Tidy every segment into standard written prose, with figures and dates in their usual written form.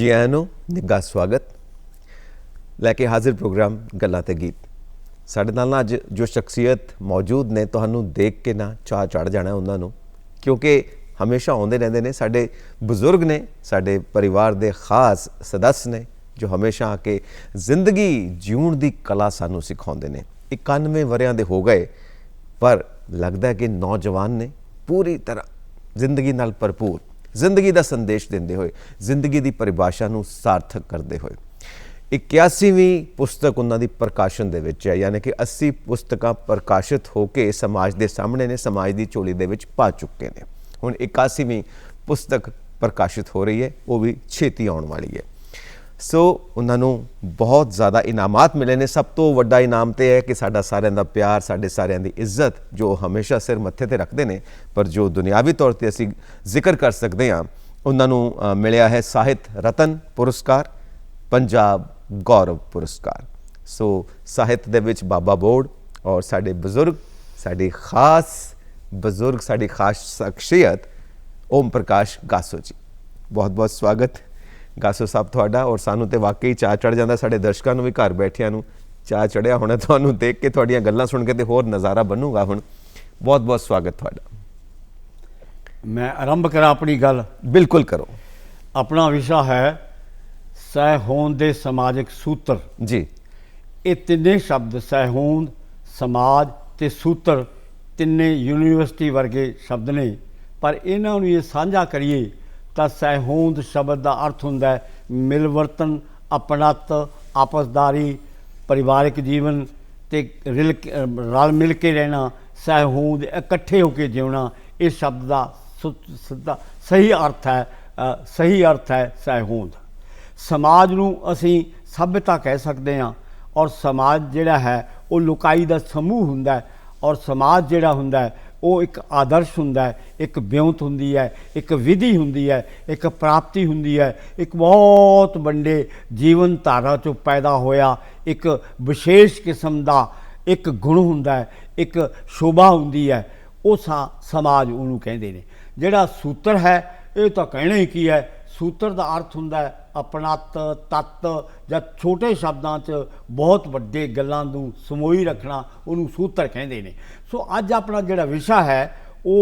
जी आया ਨੂੰ ਨਿੱਘਾ ਸਵਾਗਤ ਲੈ ਕੇ ਹਾਜ਼ਰ ਪ੍ਰੋਗਰਾਮ ਗੱਲਾਂ ਤੇ ਗੀਤ। ਸਾਡੇ ਨਾਲ ਅੱਜ ਜੋ ਸ਼ਖਸੀਅਤ ਮੌਜੂਦ ਨੇ ਤੁਹਾਨੂੰ ਦੇਖ ਕੇ ਨਾ ਚਾਹ ਚੜ ਜਾਣਾ ਉਹਨਾਂ ਨੂੰ, ਕਿਉਂਕਿ ਹਮੇਸ਼ਾ ਆਉਂਦੇ ਰਹਿੰਦੇ ਨੇ। ਸਾਡੇ ਬਜ਼ੁਰਗ ਨੇ, ਸਾਡੇ ਪਰਿਵਾਰ ਦੇ ਖਾਸ ਸਦस्य ਨੇ ਜੋ ਹਮੇਸ਼ਾ ਆ ਕੇ ਜ਼ਿੰਦਗੀ ਜਿਉਣ ਦੀ ਕਲਾ ਸਾਨੂੰ ਸਿਖਾਉਂਦੇ ਨੇ। 91 ਵਰਿਆਂ ਦੇ ਹੋ ਗਏ ਪਰ ਲੱਗਦਾ ਕਿ ਨੌਜਵਾਨ ਨੇ, ਪੂਰੀ ਤਰ੍ਹਾਂ ਜ਼ਿੰਦਗੀ ਨਾਲ ਭਰਪੂਰ, ਜ਼ਿੰਦਗੀ ਦਾ ਸੰਦੇਸ਼ ਦਿੰਦੇ ਹੋਏ, ਜ਼ਿੰਦਗੀ ਦੀ ਪਰਿਭਾਸ਼ਾ ਨੂੰ ਸਾਰਥਕ ਕਰਦੇ ਹੋਏ। 81ਵੀਂ ਪੁਸਤਕ ਉਹਨਾਂ ਦੀ ਪ੍ਰਕਾਸ਼ਨ ਦੇ ਵਿੱਚ ਹੈ, ਯਾਨੀ ਕਿ 80 ਪੁਸਤਕਾਂ ਪ੍ਰਕਾਸ਼ਿਤ ਹੋ ਕੇ ਸਮਾਜ ਦੇ ਸਾਹਮਣੇ ਨੇ, ਸਮਾਜ ਦੀ ਝੋਲੀ ਦੇ ਵਿੱਚ ਪਾ ਚੁੱਕੇ ਨੇ। ਹੁਣ 81ਵੀਂ ਪੁਸਤਕ ਪ੍ਰਕਾਸ਼ਿਤ ਹੋ ਰਹੀ ਹੈ, ਉਹ ਵੀ ਛੇਤੀ ਆਉਣ ਵਾਲੀ ਹੈ। ਸੋ ਉਹਨਾਂ ਨੂੰ ਬਹੁਤ ਜ਼ਿਆਦਾ ਇਨਾਮਾਤ ਮਿਲੇ ਨੇ। ਸਭ ਤੋਂ ਵੱਡਾ ਇਨਾਮ ਤਾਂ ਹੈ ਕਿ ਸਾਡਾ ਸਾਰਿਆਂ ਦਾ ਪਿਆਰ, ਸਾਡੇ ਸਾਰਿਆਂ ਦੀ ਇੱਜ਼ਤ ਜੋ ਹਮੇਸ਼ਾ ਸਿਰ ਮੱਥੇ 'ਤੇ ਰੱਖਦੇ ਨੇ, ਪਰ ਜੋ ਦੁਨਿਆਵੀ ਤੌਰ 'ਤੇ ਅਸੀਂ ਜ਼ਿਕਰ ਕਰ ਸਕਦੇ ਹਾਂ, ਉਹਨਾਂ ਨੂੰ ਮਿਲਿਆ ਹੈ ਸਾਹਿਤ ਰਤਨ ਪੁਰਸਕਾਰ, ਪੰਜਾਬ ਗੌਰਵ ਪੁਰਸਕਾਰ। ਸੋ ਸਾਹਿਤ ਦੇ ਵਿੱਚ ਬਾਬਾ ਬੋੜ ਔਰ ਸਾਡੇ ਬਜ਼ੁਰਗ, ਸਾਡੀ ਖਾਸ ਬਜ਼ੁਰਗ, ਸਾਡੀ ਖਾਸ ਸ਼ਖਸੀਅਤ ਓਮ ਪ੍ਰਕਾਸ਼ ਗਾਸੋ ਜੀ, ਬਹੁਤ ਬਹੁਤ ਸਵਾਗਤ ਗਾਸੋ ਸਾਹਿਬ ਤੁਹਾਡਾ। ਔਰ ਸਾਨੂੰ ਤਾਂ ਵਾਕਈ ਚਾਅ ਚੜ੍ਹ ਜਾਂਦਾ, ਸਾਡੇ ਦਰਸ਼ਕਾਂ ਨੂੰ ਵੀ ਘਰ ਬੈਠਿਆਂ ਨੂੰ ਚਾਅ ਚੜ੍ਹਿਆ ਹੋਣਾ ਤੁਹਾਨੂੰ ਦੇਖ ਕੇ, ਤੁਹਾਡੀਆਂ ਗੱਲਾਂ ਸੁਣ ਕੇ ਤੇ ਹੋਰ ਨਜ਼ਾਰਾ ਬਣੂਗਾ। ਹੁਣ ਬਹੁਤ ਬਹੁਤ ਸਵਾਗਤ ਤੁਹਾਡਾ। मैं आरंभ करा अपनी गल? बिल्कुल करो। अपना विषय है सहहोंद दे समाजिक सूत्र जी। ये तिन्ने शब्द सहहोंद, समाज ते सूत्र तिन्ने यूनीवर्सिटी वर्गे शब्द ने, पर इन्हां नूं ये साझा करिए तो सहहोंद शब्द का अर्थ हुंदा है मिलवर्तन, अपनत, आपसदारी, परिवारिक जीवन ते रल मिल के रहना। सहहोंद इकट्ठे होकर जीवना, इस शब्द का सही अर्थ है सहहोंद। समाज नूं असीं सभ्यता कह सकते हैं, और समाज जिहड़ा है वो लुकाई दा समूह हुंदा है, और समाज जिहड़ा हुंदा है वो एक आदर्श हुंदा है, एक ब्योंत हुंदी है, एक विधि हुंदी है, एक प्राप्ति हुंदी है, एक बहुत वड्डे जीवन धारा चों पैदा होया एक विशेष किस्म का एक गुण हुंदा है, एक शोभा हुंदी है। वो समाज उहनूं कहंदे ने। जिहड़ा सूत्र है ये तो कहना ही की है, सूत्र का अर्थ हुंदा है अपनत, तत्त, या छोटे शब्दों च बहुत वड्डे गल्लां नूं समोई रखना, उहनूं सूत्र कहंदे ने। सो अज अपना जिहड़ा विषय है वो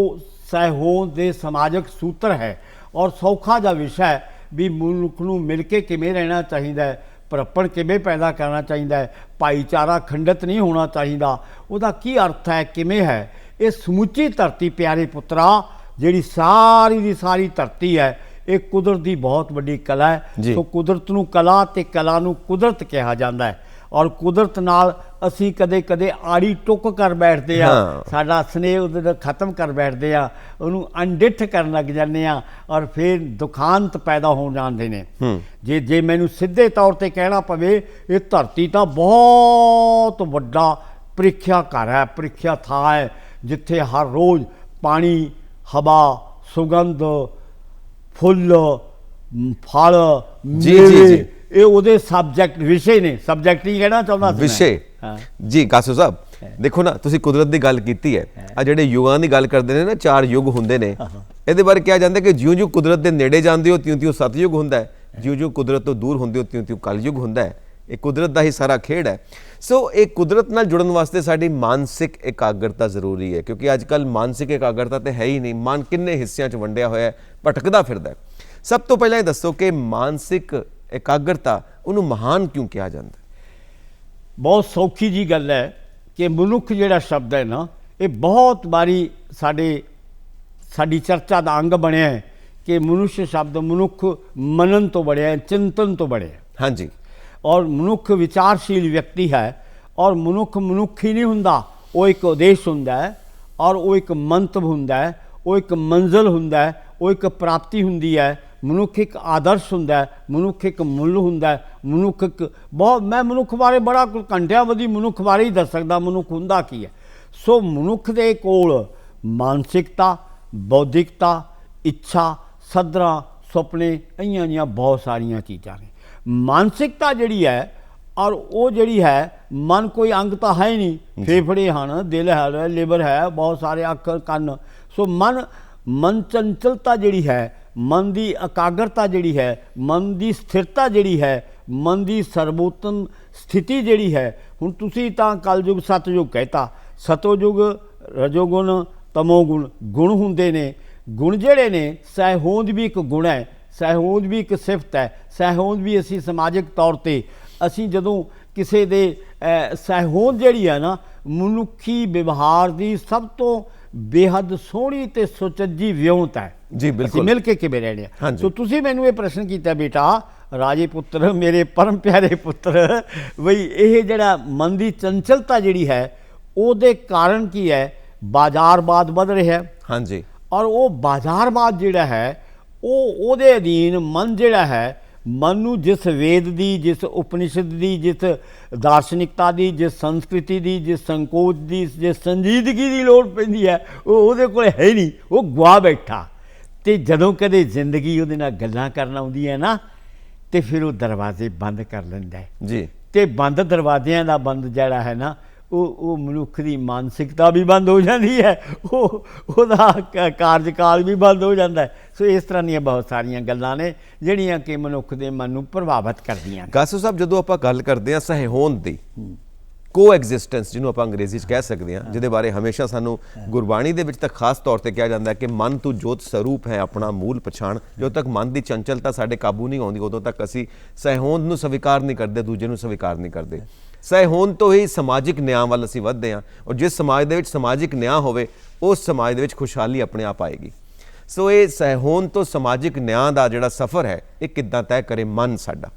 सहहोंद दे समाजिक सूत्र है, और सौखा जिहा विषय भी मनुख नूं मिल के किवें रहना चाहिदा है, भरपण किवें पैदा करना चाहिदा है, भाईचारा खंडित नहीं होना चाहिदा, उहदा की अर्थ है, किवें है। ये समुची धरती प्यारे पुत्रा, जिहड़ी सारी दी सारी धरती है, एक कुदरत की बहुत वड्डी कला है। तो कुदरत नूं कला ते कला नूं कुदरत कहा जाता है, और कुदरत नाल असी कदे कदे आड़ी टुक कर बैठते हैं, साडा स्नेह उहदे खत्म कर बैठते हैं, उहनूं अनडिठ करन लग जाते हैं, और फिर दुखांत पैदा हो जाते हैं। जे मैनूं सीधे तौर पर कहना पवे, ये धरती तो बहुत वड्डा प्रीख्या घर है, प्रीख्या थां है, जिथे हर रोज़ पानी, हवा, सुगंध, फुल, फल, ये उहदे सबजैक्ट विषय ने। सबजैक्ट ही कहना चाहता विषय। जी गासो साहब, देखो ना, तुसीं कुदरत की गल कीती है, आ जिहड़े युगां की गल करते हैं ना, 4 युग हुंदे ने, इहदे बारे कहा जाता है कि जिउं-जिउं कुदरत के नेड़े जांदे हो त्यों-त्यों सतयुग हुंदा है, जिउं-जिउं कुदरत तो दूर हुंदे हो त्यों-त्यों कलयुग हुंदा है। ये कुदरत का ही सारा खेड है। सो एक कुदरत नाल जुड़न वास्ते साडी मानसिक एकाग्रता जरूरी है, क्योंकि अजकल मानसिक एकाग्रता तो है ही नहीं। मन किन्ने हिस्सियां च वंडिया होया है, भटकदा फिरदा है। सब तो पहले दसो कि मानसिक एकाग्रता उन्होंने महान क्यों कहा जाता है? बहुत सौखी जी गल है कि मनुख जिहड़ा शब्द है ना, ये बहुत बारी साडी चर्चा का अंग बनया है कि मनुष्य शब्द मनुख मनन तो बढ़िया है, चिंतन तो बढ़िया है। हाँ जी। और मनुख विचारशील व्यक्ति है, और मनुख ही नहीं हुंदा, वो एक उद्देश हुंदा है, और वो एक मंतव हुंदा है, वो एक मंजिल हुंदा है, वो एक प्राप्ति हुंदी है। मनुख एक आदर्श हुंदा है, मनुख एक मुल हुंदा है, मनुख एक बहुत, मैं मनुख बारे बड़ा घंटिया बधी मनुख बारे ही दस सकदा मनुख हुंदा की है। सो मनुख दे कोल मानसिकता, बौद्धिकता, इच्छा, सदरा, सुपने, इयां जिहियां बहुत सारिया चीज़ां ने। मानसिकता जिहड़ी है, और वो जिहड़ी है, मन कोई अंग तो है ही नहीं, फेफड़े हैं, दिल है, लिवर है, बहुत सारे अख, कन। सो मन चंचलता जिहड़ी है मन की एकाग्रता जिहड़ी है, मन की स्थिरता जिहड़ी है, मन की सर्वोत्तम स्थिति जिहड़ी है। हुण तुसीं तां कलयुग सतयुग कहता, सतोयुग रजोगुण तमोगुण गुण हुंदे ने। गुण जिहड़े ने सहहोंद भी एक गुण है, सहहोंद भी एक सिफत है। सहहोंद भी असी समाजिक तौर पर असी जदों किसी दे सहहोंद जिहड़ी है ना मनुखी व्यवहार की सब तो बेहद सोहनी ते सुचज्जी विਉਂਤ है जी बिल्कुल मिल के किवें रहने। हाँ जी। सो तुसीं मैनूं ये प्रश्न किया बेटा राजे पुत्र मेरे परम प्यारे पुत्र बई ये जिहड़ा मन की चंचलता जिहड़ी है ਉਹਦੇ कारण की है बाजारवाद वध रहा है। हाँ जी। और वो बाजारवाद जिहड़ा है ਉਹਦੇ अधीन मन जिहड़ा है मन नूं जिस वेद की जिस उपनिषद की जिस दार्शनिकता की जिस संस्कृति की जिस संकोच की जिस संजीदगी की लोड़ पैंदी है वो कोल है ही नहीं, वो गुआ बैठा। तो जदों कदे जिंदगी उहदे नाल गल्लां करन आउंदी है ना तो फिर वो दरवाजे बंद कर लैंदा है जी। तो बंद दरवाजियां दा बंद जिहड़ा है ना वो मनुख की मानसिकता भी बंद हो जाती है, ਉਹਦਾ कार्यकाल भी बंद हो जाता है। सो इस तरह ਦੀਆਂ बहुत सारिया गल्लां ने ਜਿਹੜੀਆਂ कि मनुख के मन ਨੂੰ प्रभावित ਕਰਦੀਆਂ। गासो साहब ਜਦੋਂ ਆਪਾਂ ਗੱਲ ਕਰਦੇ ਹਾਂ ਸਹਿਹੋਂਦ ਦੀ ਕੋਐਗਜ਼ਿਸਟੈਂਸ ਜਿਹਨੂੰ ਆਪਾਂ ਅੰਗਰੇਜ਼ੀ 'ਚ ਕਹਿ ਸਕਦੇ ਹਾਂ, ਜਿਹਦੇ ਬਾਰੇ ਹਮੇਸ਼ਾ ਸਾਨੂੰ ਗੁਰਬਾਣੀ ਦੇ ਵਿੱਚ ਤਾਂ ਖਾਸ ਤੌਰ ਤੇ ਕਿਹਾ ਜਾਂਦਾ ਹੈ ਕਿ ਮਨ ਤੂੰ ਜੋਤ ਸਰੂਪ ਹੈ ਆਪਣਾ ਮੂਲ ਪਛਾਣ। ਜਦੋਂ ਤੱਕ ਮਨ ਦੀ ਚੰਚਲਤਾ ਸਾਡੇ ਕਾਬੂ ਨਹੀਂ ਆਉਂਦੀ ਉਦੋਂ ਤੱਕ ਅਸੀਂ ਸਹਿਹੋਂਦ ਨੂੰ ਸਵੀਕਾਰ ਨਹੀਂ ਕਰਦੇ, ਦੂਜੇ ਨੂੰ ਸਵੀਕਾਰ ਨਹੀਂ ਕਰਦੇ। ਸਹਿਹੋਂਦ ਤੋਂ ਹੀ ਸਮਾਜਿਕ ਨਿਆਂ ਵੱਲ ਅਸੀਂ ਵੱਧਦੇ ਹਾਂ ਔਰ ਜਿਸ ਸਮਾਜ ਦੇ ਵਿੱਚ ਸਮਾਜਿਕ ਨਿਆਂ ਹੋਵੇ ਉਸ ਸਮਾਜ ਦੇ ਵਿੱਚ ਖੁਸ਼ਹਾਲੀ ਆਪਣੇ ਆਪ ਆਏਗੀ। ਸੋ ਇਹ ਸਹਿਹੋਂਦ ਤੋਂ ਸਮਾਜਿਕ ਨਿਆਂ ਦਾ ਜਿਹੜਾ ਸਫ਼ਰ ਹੈ ਇਹ ਕਿੱਦਾਂ ਤੈਅ ਕਰੇ ਮਨ ਸਾਡਾ।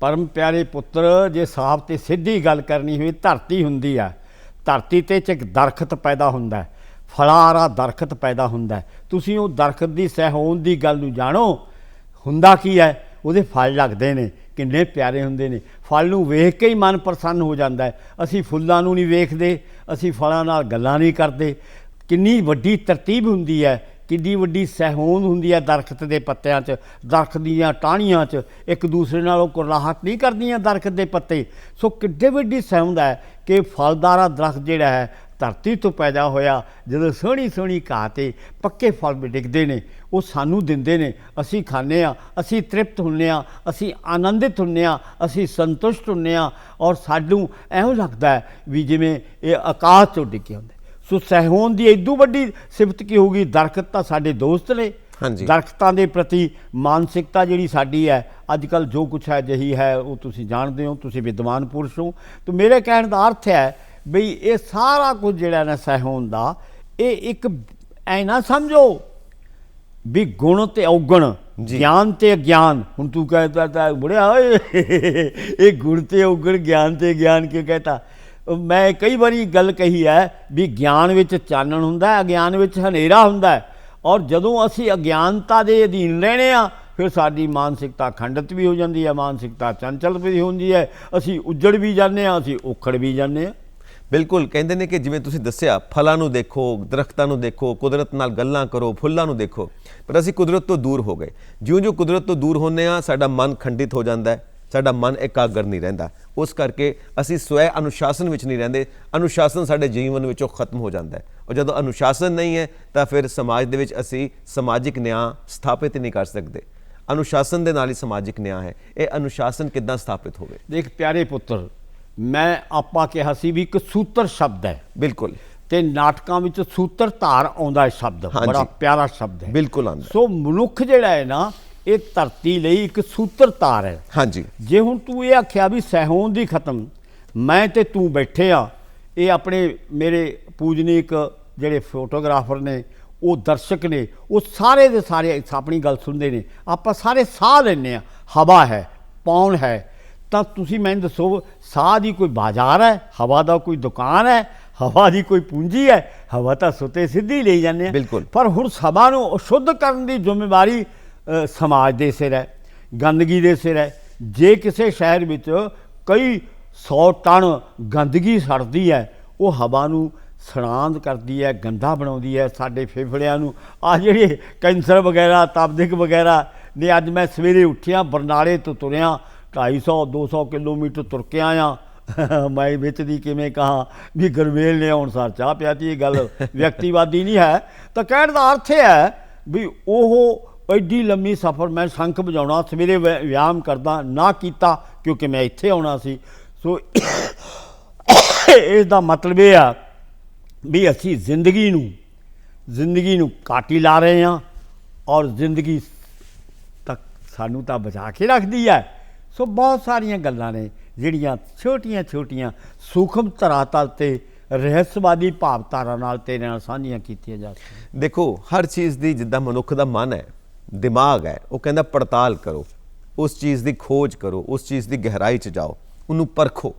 परम प्यारे पुत्र जे साफ ते सीधी गल करनी हुई धरती हुंदी है, धरती ते एक दरखत पैदा हुंदा है, फलारा दरखत पैदा हुंदा है। तुसीं वो दरखत की सहहोंद की गल नूं जाणो हुंदा की है, ਉਹਦੇ फल लगते हैं किन्ने प्यारे हुंदे ने। फल नूं वेख के ही मन प्रसन्न हो जाता है। असीं फुल्लां नूं नहीं वेखदे, असीं फलां नाल गल्लां नहीं करदे। किन्नी वड्डी तरतीब हुंदी है, किड्डी वड्डी सहहोंद हुंदी है दरखत के पत्तियां च, दरखत दीयां टाहणियां च एक दूसरे नाल कुरलाहट नहीं करदियां दरखत के पत्ते। सो किड्डी वड्डी सहहोंद है कि फलदारा दरखत जिहड़ा है धरती तो पैदा होया जदों सोहनी सोहनी घाह ते पक्के फल डिगदे ने वो सानू दिंदे ने, असीं खाने आ, असीं तृप्त हुंने आ, असीं आनंदित हुंने आ, असीं संतुष्ट हुंने आ और सानू इहों लगदा है भी जिवें ये आकाश चों डिगे हुंदे। सो सहहोंद की इदू वड्डी सिफत की होगी। दरखत तो साडे दोस्त ने, दरख्तां दे प्रति मानसिकता जिहड़ी साडी है अजकल जो कुछ है जही है वो तुसीं जाणदे हो, तुसीं विद्वान पुरुष हो। तो मेरे कहण दा अर्थ है बई ये सारा कुछ जिहड़ा ना सहहोंद दा ये एक ऐ ना समझो भी गुण ते अवगुण ज्ञान ते अज्ञान। हुण तू कहता बुढ़िया ये गुण ते अवगुण ज्ञान ते ज्ञान क्यों कहता। मैं कई बारी गल कही है भी ज्ञान विच चानण हुंदा है, अज्ञान विच हनेरा हुंदा है। और जदों असीं अज्ञानता दे अधीन रहने आ फिर साडी मानसिकता खंडित भी हो जाती है, मानसिकता चंचल भी होंदी है, असीं उजड़ भी जाने आ, असीं उखड़ भी जाने आ। बिल्कुल कहते हैं कि जिवें तुसीं दस्सिया फलां नूं देखो, दरख्तां नूं देखो, कुदरत नाल गल्लां करो, फुल्लां नूं देखो, पर असीं कुदरत तो दूर हो गए। जिउं-जिउं कुदरत तो दूर होने आ साडा मन खंडित हो जाता है, साडा मन एकाग्र नहीं रहिंदा। उस करके असीं स्वै अनुशासन विच नहीं रहिंदे, अनुशासन साडे जीवन विचों खत्म हो जाता है। और जदों अनुशासन नहीं है तो फिर समाज दे विच असीं समाजिक न्याय स्थापित नहीं कर सकते। अनुशासन दे नाल ही समाजिक न्याय है। ये अनुशासन किद्दां स्थापित होवे? देख प्यारे पुत्र, मैं आपां कहा सी भी एक सूत्र शब्द है। बिल्कुल। ते नाटकां विच सूत्र धार आउंदा है शब्द, बड़ा प्यारा शब्द है। बिल्कुल आउंदा। सो मनुख जिहड़ा है ना ये धरती लई एक सूत्र तार है। हाँ जी। जे हुण तू ये आख्या भी सहहोंद ही खत्म, मैं ते तू बैठे आ, ये अपने मेरे पूजनीक जिहड़े फोटोग्राफर ने वो दर्शक ने वो सारे दे सारे अपनी गल सुनते हैं। आपां सारे साह लैंदे आ, हवा है पौन है, तो तुसीं मैनूं दसो साह की कोई बाजार है, हवा का कोई दुकान है, हवा की कोई पूंजी है? हवा तो सुते सीधी ले जाने। बिल्कुल। पर हुण सभा नूं अशुद्ध करन दी जिम्मेवारी समाज दे सिर है, गंदगी दे सिर है। जे किसी शहर विच कई 100 टन गंदगी सड़दी है वो हवा नूं सड़ांद करदी है, गंदा बनाउंदी है, साडे फेफड़ियां नूं आ जिहड़े कैंसर वगैरह ताबदिक वगैरह ने। अज मैं सवेरे उठिया बरनाले तो तुरिया 250-200 किलोमीटर तुर के आया। मैं विच दी किवें कहा भी गरमेल ने आउण सार चाह पियाती। ये गल व्यक्तिवादी नहीं है। तो कहण दा अर्थ है भी ओह ਐਡੀ ਲੰਮੀ ਸਫ਼ਰ ਮੈਂ ਸ਼ੰਖ ਵਜਾਉਣਾ ਸਵੇਰੇ ਵਿਆਮ ਕਰਦਾ ਨਾ ਕੀਤਾ ਕਿਉਂਕਿ ਮੈਂ ਇੱਥੇ ਆਉਣਾ ਸੀ। ਸੋ ਇਸ ਦਾ ਮਤਲਬ ਇਹ ਆ ਵੀ ਅਸੀਂ ਜ਼ਿੰਦਗੀ ਨੂੰ ਘੱਟ ਹੀ ਲਾ ਰਹੇ ਹਾਂ ਔਰ ਜ਼ਿੰਦਗੀ ਤੱਕ ਸਾਨੂੰ ਤਾਂ ਬਚਾ ਕੇ ਰੱਖਦੀ ਹੈ। ਸੋ ਬਹੁਤ ਸਾਰੀਆਂ ਗੱਲਾਂ ਨੇ ਜਿਹੜੀਆਂ ਛੋਟੀਆਂ ਛੋਟੀਆਂ ਸੂਖਮ ਧਰਾਤਲ 'ਤੇ ਰਹੱਸਵਾਦੀ ਭਾਵਧਾਰਾ ਨਾਲ ਤੇਰੇ ਨਾਲ ਸਾਂਝੀਆਂ ਕੀਤੀਆਂ ਜਾ ਸਕਦੀਆਂ। ਦੇਖੋ ਹਰ ਚੀਜ਼ ਦੀ ਜਿੱਦਾਂ ਮਨੁੱਖ ਦਾ ਮਨ ਹੈ, ਦਿਮਾਗ ਹੈ, ਉਹ ਕਹਿੰਦਾ ਪੜਤਾਲ ਕਰੋ, ਉਸ ਚੀਜ਼ ਦੀ ਖੋਜ ਕਰੋ, ਉਸ ਚੀਜ਼ ਦੀ ਗਹਿਰਾਈ 'ਚ ਜਾਓ, ਉਹਨੂੰ ਪਰਖੋ,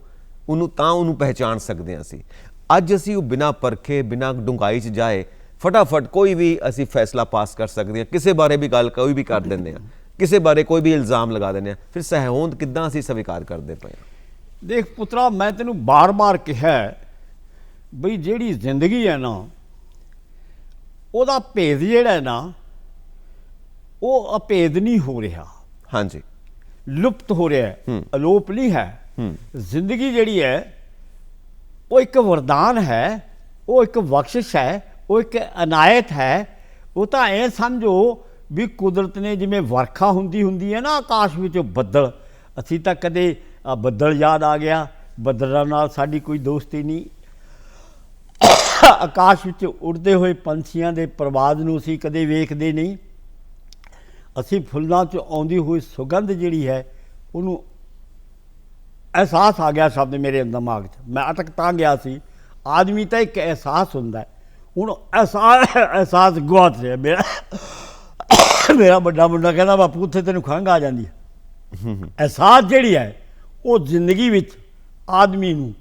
ਉਹਨੂੰ ਪਹਿਚਾਣ ਸਕਦੇ ਹਾਂ ਅਸੀਂ। ਅੱਜ ਅਸੀਂ ਉਹ ਬਿਨਾਂ ਪਰਖੇ ਬਿਨਾਂ ਡੂੰਘਾਈ 'ਚ ਜਾਏ ਫਟਾਫਟ ਕੋਈ ਵੀ ਅਸੀਂ ਫੈਸਲਾ ਪਾਸ ਕਰ ਸਕਦੇ ਹਾਂ, ਕਿਸੇ ਬਾਰੇ ਵੀ ਗੱਲ ਕੋਈ ਵੀ ਕਰ ਦਿੰਦੇ ਹਾਂ, ਕਿਸੇ ਬਾਰੇ ਕੋਈ ਵੀ ਇਲਜ਼ਾਮ ਲਗਾ ਦਿੰਦੇ ਹਾਂ, ਫਿਰ ਸਹਿਹੋਂਦ ਕਿੱਦਾਂ ਅਸੀਂ ਸਵੀਕਾਰ ਕਰਦੇ ਪਏ ਹਾਂ। ਦੇਖ ਪੁੱਤਰਾ, ਮੈਂ ਤੈਨੂੰ ਬਾਰ-ਬਾਰ ਕਿਹਾ ਬਈ ਜਿਹੜੀ ਜ਼ਿੰਦਗੀ ਹੈ ਨਾ ਉਹਦਾ ਭੇਦ ਜਿਹੜਾ ਹੈ ਨਾ ਉਹ ਅਭੇਦ ਨਹੀਂ ਹੋ ਰਿਹਾ, ਹਾਂਜੀ ਲੁਪਤ ਹੋ ਰਿਹਾ, ਅਲੋਪ ਨਹੀਂ ਹੈ। ਜ਼ਿੰਦਗੀ ਜਿਹੜੀ ਹੈ ਉਹ ਇੱਕ ਵਰਦਾਨ ਹੈ, ਉਹ ਇੱਕ ਬਖਸ਼ਿਸ਼ ਹੈ, ਉਹ ਇੱਕ ਅਨਾਇਤ ਹੈ। ਉਹ ਤਾਂ ਇਹ ਸਮਝੋ ਵੀ ਕੁਦਰਤ ਨੇ ਜਿਵੇਂ ਵਰਖਾ ਹੁੰਦੀ ਹੈ ਨਾ ਆਕਾਸ਼ ਵਿੱਚ ਬੱਦਲ, ਅਸੀਂ ਤਾਂ ਕਦੇ ਬੱਦਲ ਯਾਦ ਆ ਗਿਆ, ਬੱਦਲਾਂ ਨਾਲ ਸਾਡੀ ਕੋਈ ਦੋਸਤੀ ਨਹੀਂ। ਆਕਾਸ਼ ਵਿੱਚ ਉੱਡਦੇ ਹੋਏ ਪੰਛੀਆਂ ਦੇ ਪ੍ਰਵਾਦ ਨੂੰ ਅਸੀਂ ਕਦੇ ਵੇਖਦੇ ਨਹੀਂ। ਅਸੀਂ ਫੁੱਲਾਂ 'ਚ ਆਉਂਦੀ ਹੋਈ ਸੁਗੰਧ ਜਿਹੜੀ ਹੈ ਉਹਨੂੰ ਅਹਿਸਾਸ ਆ ਗਿਆ ਸ਼ਬਦ ਮੇਰੇ ਦਿਮਾਗ 'ਚ, ਮੈਂ ਅਟਕ ਤਾਂ ਗਿਆ ਸੀ। ਆਦਮੀ ਤਾਂ ਇੱਕ ਅਹਿਸਾਸ ਹੁੰਦਾ, ਹੁਣ ਅਹਿਸਾਸ ਗੁਆਚ ਰਿਹਾ ਮੇਰਾ ਵੱਡਾ ਮੁੰਡਾ ਕਹਿੰਦਾ ਬਾਪੂ ਉੱਥੇ ਤੈਨੂੰ ਖੰਘ ਆ ਜਾਂਦੀ ਹੈ। ਅਹਿਸਾਸ ਜਿਹੜੀ ਹੈ ਉਹ ਜ਼ਿੰਦਗੀ ਵਿੱਚ ਆਦਮੀ ਨੂੰ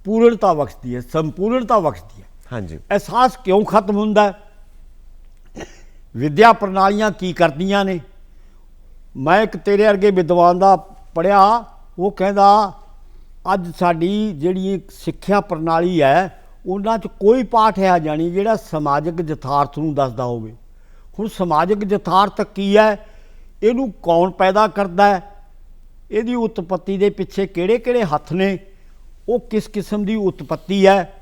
ਪੂਰਨਤਾ ਬਖਸ਼ਦੀ ਹੈ, ਸੰਪੂਰਨਤਾ ਬਖਸ਼ਦੀ ਹੈ। ਹਾਂਜੀ, ਅਹਿਸਾਸ ਕਿਉਂ ਖਤਮ ਹੁੰਦਾ? ਵਿਦਿਆ ਪ੍ਰਣਾਲੀਆਂ ਕੀ ਕਰਦੀਆਂ ਨੇ? ਮੈਂ ਇੱਕ ਤੇਰੇ ਵਰਗੇ ਵਿਦਵਾਨ ਦਾ ਪੜ੍ਹਿਆ, ਉਹ ਕਹਿੰਦਾ ਅੱਜ ਸਾਡੀ ਜਿਹੜੀ ਸਿੱਖਿਆ ਪ੍ਰਣਾਲੀ ਹੈ ਉਹਨਾਂ 'ਚ ਕੋਈ ਪਾਠ ਹੈ ਜਾਣੀ ਜਿਹੜਾ ਸਮਾਜਿਕ ਯਥਾਰਥ ਨੂੰ ਦੱਸਦਾ ਹੋਵੇ। ਹੁਣ ਸਮਾਜਿਕ ਯਥਾਰਥ ਕੀ ਹੈ, ਇਹਨੂੰ ਕੌਣ ਪੈਦਾ ਕਰਦਾ ਹੈ, ਇਹਦੀ ਉਤਪੱਤੀ ਦੇ ਪਿੱਛੇ ਕਿਹੜੇ ਕਿਹੜੇ ਹੱਥ ਨੇ, ਉਹ ਕਿਸ ਕਿਸਮ ਦੀ ਉਤਪੱਤੀ ਹੈ,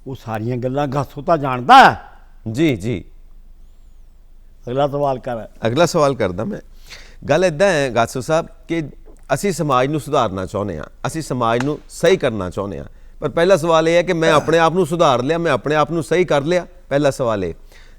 ਉਹ ਸਾਰੀਆਂ ਗੱਲਾਂ ਗਾਸੋ ਤਾਂ ਜਾਣਦਾ ਹੈ। ਜੀ ਜੀ, ਅਗਲਾ ਸਵਾਲ ਕਰ। ਅਗਲਾ ਸਵਾਲ ਕਰਦਾ ਮੈਂ। ਗੱਲ ਇੱਦਾਂ ਹੈ ਗਾਸੋ ਸਾਹਿਬ ਕਿ ਅਸੀਂ ਸਮਾਜ ਨੂੰ ਸੁਧਾਰਨਾ ਚਾਹੁੰਦੇ ਹਾਂ, ਅਸੀਂ ਸਮਾਜ ਨੂੰ ਸਹੀ ਕਰਨਾ ਚਾਹੁੰਦੇ ਹਾਂ, ਪਰ ਪਹਿਲਾ ਸਵਾਲ ਇਹ ਹੈ ਕਿ ਮੈਂ ਆਪਣੇ ਆਪ ਨੂੰ ਸੁਧਾਰ ਲਿਆ, ਮੈਂ ਆਪਣੇ ਆਪ ਨੂੰ ਸਹੀ ਕਰ ਲਿਆ, ਪਹਿਲਾ ਸਵਾਲ ਇਹ।